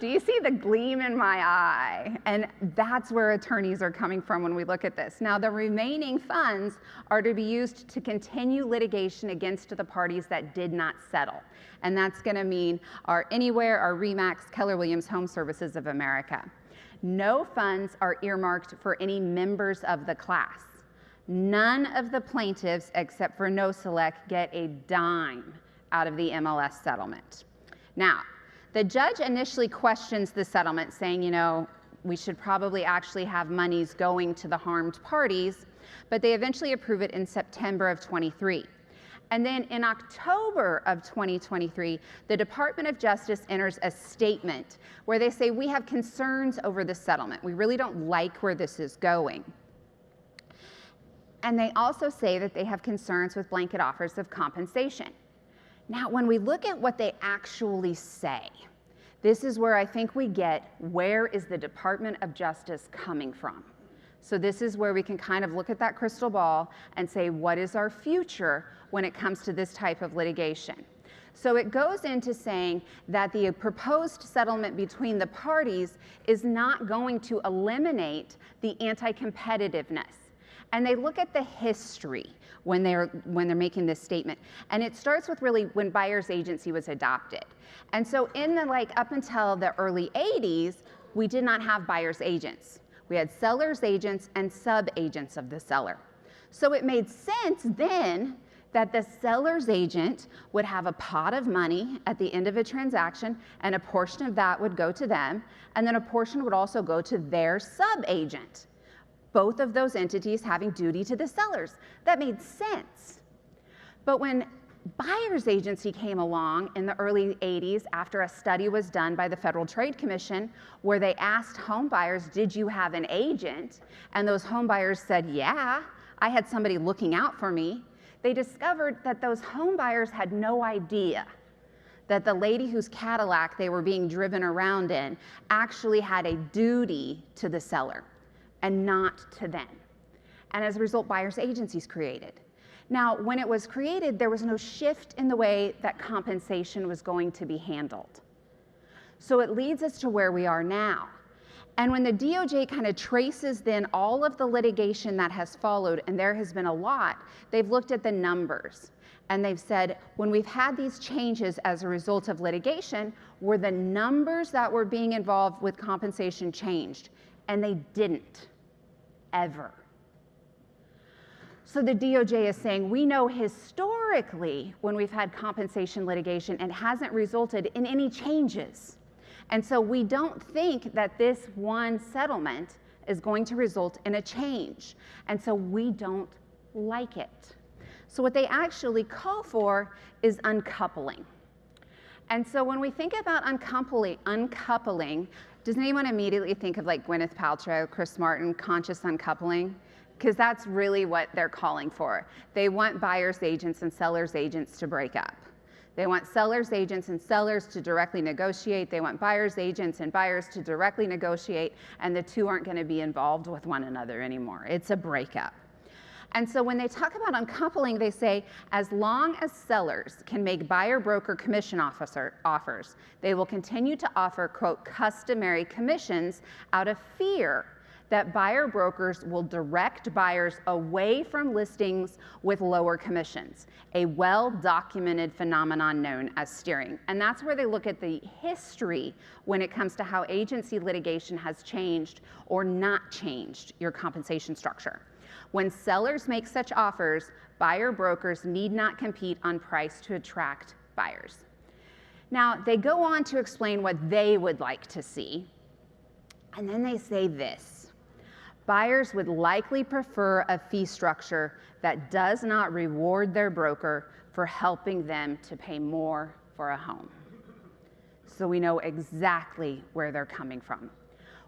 Do you see the gleam in my eye? And that's where attorneys are coming from when we look at this. Now, the remaining funds are to be used to continue litigation against the parties that did not settle. And that's going to mean our Anywhere, our RE/MAX, Keller Williams Home Services of America. No funds are earmarked for any members of the class. None of the plaintiffs, except for NoSelect, get a dime out of the MLS settlement. Now, the judge initially questions the settlement, saying, you know, we should probably actually have monies going to the harmed parties, but they eventually approve it in September of 23. And then in October of 2023, the Department of Justice enters a statement where they say, we have concerns over the settlement. We really don't like where this is going. And they also say that they have concerns with blanket offers of compensation. Now, when we look at what they actually say, this is where I think we get, where is the Department of Justice coming from? So this is where we can kind of look at that crystal ball and say, what is our future when it comes to this type of litigation? So it goes into saying that the proposed settlement between the parties is not going to eliminate the anti-competitiveness. And they look at the history when they're making this statement. And it starts with really when buyer's agency was adopted. And so in the up until the early 80s, we did not have buyer's agents. We had seller's agents and sub-agents of the seller. So it made sense then that the seller's agent would have a pot of money at the end of a transaction, and a portion of that would go to them, and then a portion would also go to their sub-agent. Both of those entities having duty to the sellers. That made sense. But when buyer's agency came along in the early 80s after a study was done by the Federal Trade Commission where they asked home buyers, did you have an agent? And those home buyers said, yeah, I had somebody looking out for me. They discovered that those home buyers had no idea that the lady whose Cadillac they were being driven around in actually had a duty to the seller and not to them. And as a result, buyer's agencies created. Now, when it was created, there was no shift in the way that compensation was going to be handled. So it leads us to where we are now. And when the DOJ kind of traces then all of the litigation that has followed, and there has been a lot, they've looked at the numbers. And they've said, when we've had these changes as a result of litigation, were the numbers that were being involved with compensation changed? And they didn't, ever. So the DOJ is saying, we know historically when we've had compensation litigation, it hasn't resulted in any changes. And so we don't think that this one settlement is going to result in a change. And so we don't like it. So what they actually call for is uncoupling. And so when we think about uncoupling, does anyone immediately think of like Gwyneth Paltrow, Chris Martin, conscious uncoupling? Because that's really what they're calling for. They want buyer's agents and seller's agents to break up. They want seller's agents and sellers to directly negotiate. They want buyer's agents and buyers to directly negotiate, and the two aren't going to be involved with one another anymore. It's a breakup. And so when they talk about uncoupling, they say, as long as sellers can make buyer-broker commission offers, they will continue to offer, quote, customary commissions out of fear that buyer brokers will direct buyers away from listings with lower commissions, a well-documented phenomenon known as steering. And that's where they look at the history when it comes to how agency litigation has changed or not changed your compensation structure. When sellers make such offers, buyer brokers need not compete on price to attract buyers. Now, they go on to explain what they would like to see, and then they say this. Buyers would likely prefer a fee structure that does not reward their broker for helping them to pay more for a home. So we know exactly where they're coming from,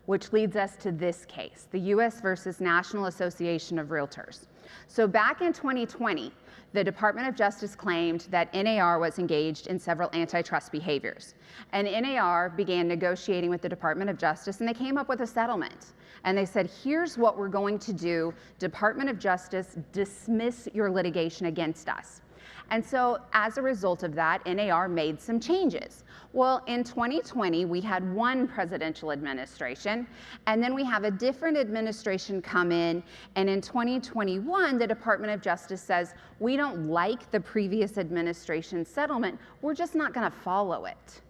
which leads us to this case, the U.S. versus National Association of Realtors. So back in 2020, the Department of Justice claimed that NAR was engaged in several antitrust behaviors. And NAR began negotiating with the Department of Justice, and they came up with a settlement. And they said, here's what we're going to do. Department of Justice, dismiss your litigation against us. And so as a result of that, NAR made some changes. Well, in 2020, we had one presidential administration, and then we have a different administration come in, and in 2021, the Department of Justice says, we don't like the previous administration's settlement, we're just not gonna follow it.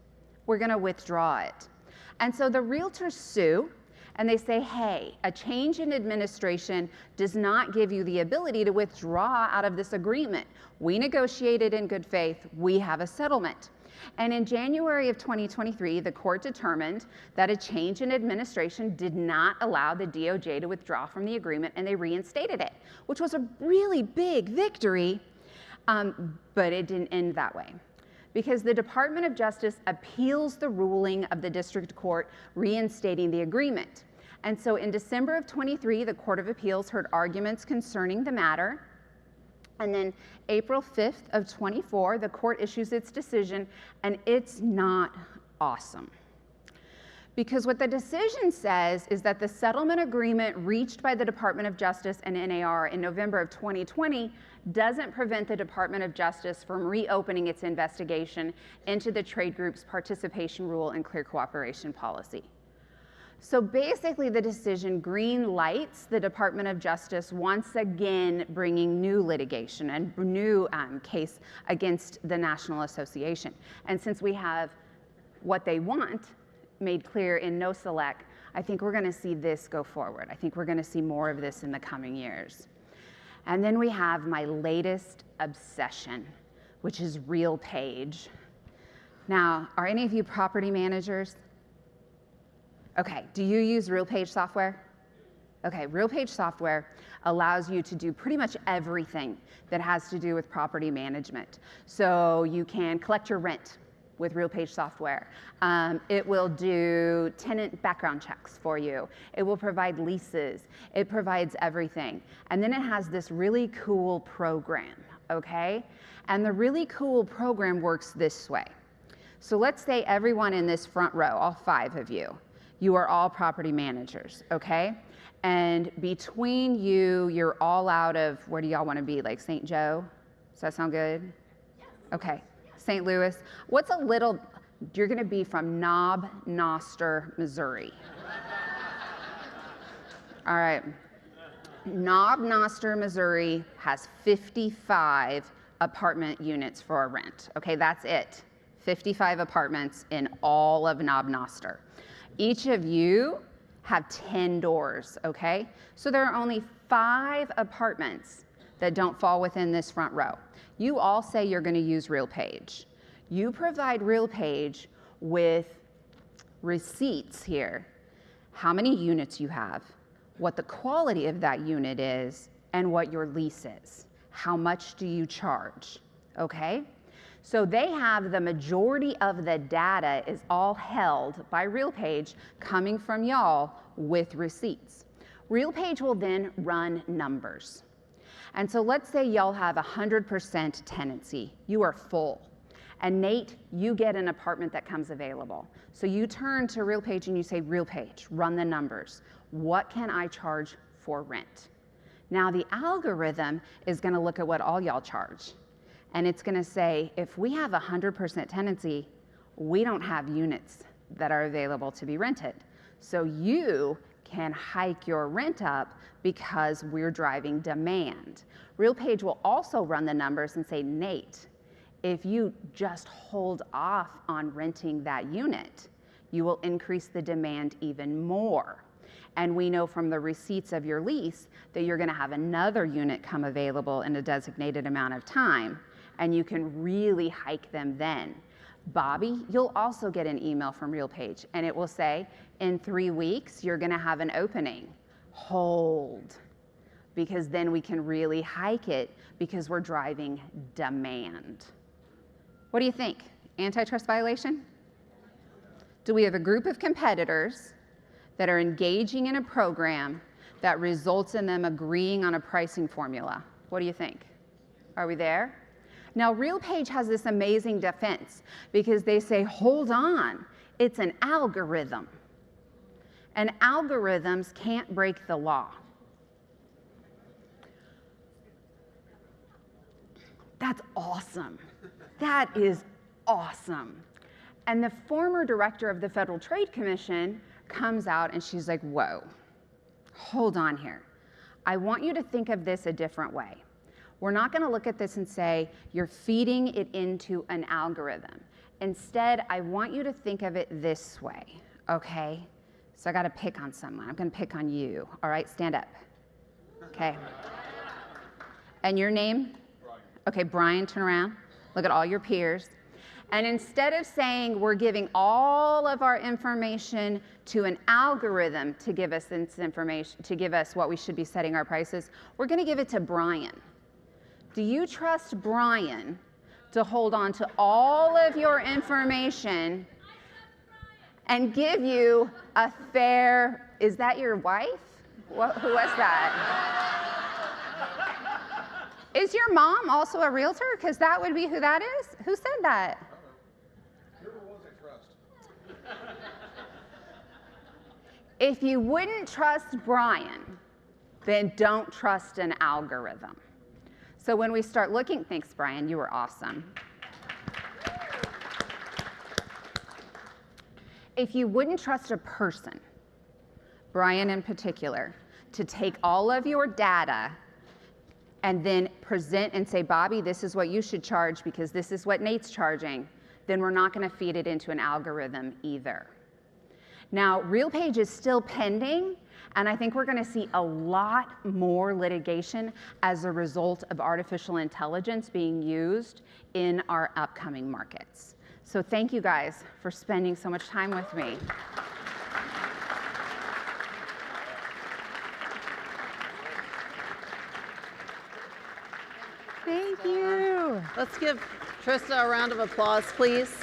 We're gonna withdraw it. And so the realtors sue, and they say, hey, a change in administration does not give you the ability to withdraw out of this agreement. We negotiated in good faith, we have a settlement. And in January of 2023, the court determined that a change in administration did not allow the DOJ to withdraw from the agreement, and they reinstated it, which was a really big victory, but it didn't end that way. Because the Department of Justice appeals the ruling of the district court reinstating the agreement. And so in December of 23, the Court of Appeals heard arguments concerning the matter. And then April 5th of 24, the court issues its decision, and it's not awesome. Because what the decision says is that the settlement agreement reached by the Department of Justice and NAR in November of 2020 doesn't prevent the Department of Justice from reopening its investigation into the trade group's participation rule and clear cooperation policy. So basically the decision green lights the Department of Justice once again bringing new litigation and new case against the National Association. And since we have what they want made clear in NOSELEC, I think we're gonna see this go forward. I think we're gonna see more of this in the coming years. And then we have my latest obsession, which is RealPage. Now, are any of you property managers? Okay, do you use RealPage software? Okay, RealPage software allows you to do pretty much everything that has to do with property management. So you can collect your rent with RealPage software. It will do tenant background checks for you. It will provide leases. It provides everything. And then it has this really cool program, okay? And the really cool program works this way. So let's say everyone in this front row, all 5 of you, you are all property managers, okay? And between you, you're all out of, where do y'all want to be, like St. Joe? Does that sound good? Okay, St. Louis. What's a little, you're going to be from Knob Noster, Missouri. All right. Knob Noster, Missouri has 55 apartment units for a rent. Okay, that's it. 55 apartments in all of Knob Noster. Each of you have 10 doors, okay? So there are only 5 apartments that don't fall within this front row. You all say you're gonna use RealPage. You provide RealPage with receipts here, how many units you have, what the quality of that unit is, and what your lease is. How much do you charge, okay? So they have the majority of the data is all held by RealPage coming from y'all with receipts. RealPage will then run numbers. And so let's say y'all have 100% tenancy. You are full. And Nate, you get an apartment that comes available. So you turn to RealPage and you say, RealPage, run the numbers. What can I charge for rent? Now the algorithm is gonna look at what all y'all charge. And it's gonna say, if we have 100% tenancy, we don't have units that are available to be rented. So you can hike your rent up because we're driving demand. RealPage will also run the numbers and say, Nate, if you just hold off on renting that unit, you will increase the demand even more. And we know from the receipts of your lease that you're gonna have another unit come available in a designated amount of time, and you can really hike them then. Bobby, you'll also get an email from RealPage, and it will say, in 3 weeks, you're gonna have an opening. Hold, because then we can really hike it because we're driving demand. What do you think? Antitrust violation? Do we have a group of competitors that are engaging in a program that results in them agreeing on a pricing formula? What do you think? Are we there? Now, RealPage has this amazing defense because they say, hold on, it's an algorithm. And algorithms can't break the law. That's awesome. That is awesome. And the former director of the Federal Trade Commission comes out and she's like, whoa, hold on here. I want you to think of this a different way. We're not gonna look at this and say, you're feeding it into an algorithm. Instead, I want you to think of it this way, okay? So I gotta pick on someone. I'm gonna pick on you, all right? Stand up, okay? And your name? Brian. Okay, Brian, turn around. Look at all your peers. And instead of saying we're giving all of our information to an algorithm to give us this information, to give us what we should be setting our prices, we're gonna give it to Brian. Do you trust Brian to hold on to all of your information and give you a fair Is that your wife? Who was that? Is your mom also a realtor? Because that would be who that is. Who said that? If you wouldn't trust Brian, then don't trust an algorithm. So when we start looking, thanks, Brian, you were awesome. If you wouldn't trust a person, Brian in particular, to take all of your data and then present and say, Bobby, this is what you should charge because this is what Nate's charging, then we're not going to feed it into an algorithm either. Now, RealPage is still pending, and I think we're going to see a lot more litigation as a result of artificial intelligence being used in our upcoming markets. So thank you guys for spending so much time with me. Thank you. Let's give Trista a round of applause, please.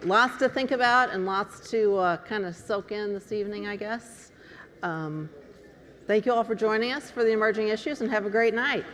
Lots to think about and lots to kind of soak in this evening, I guess. Thank you all for joining us for the Emerging Issues, and have a great night.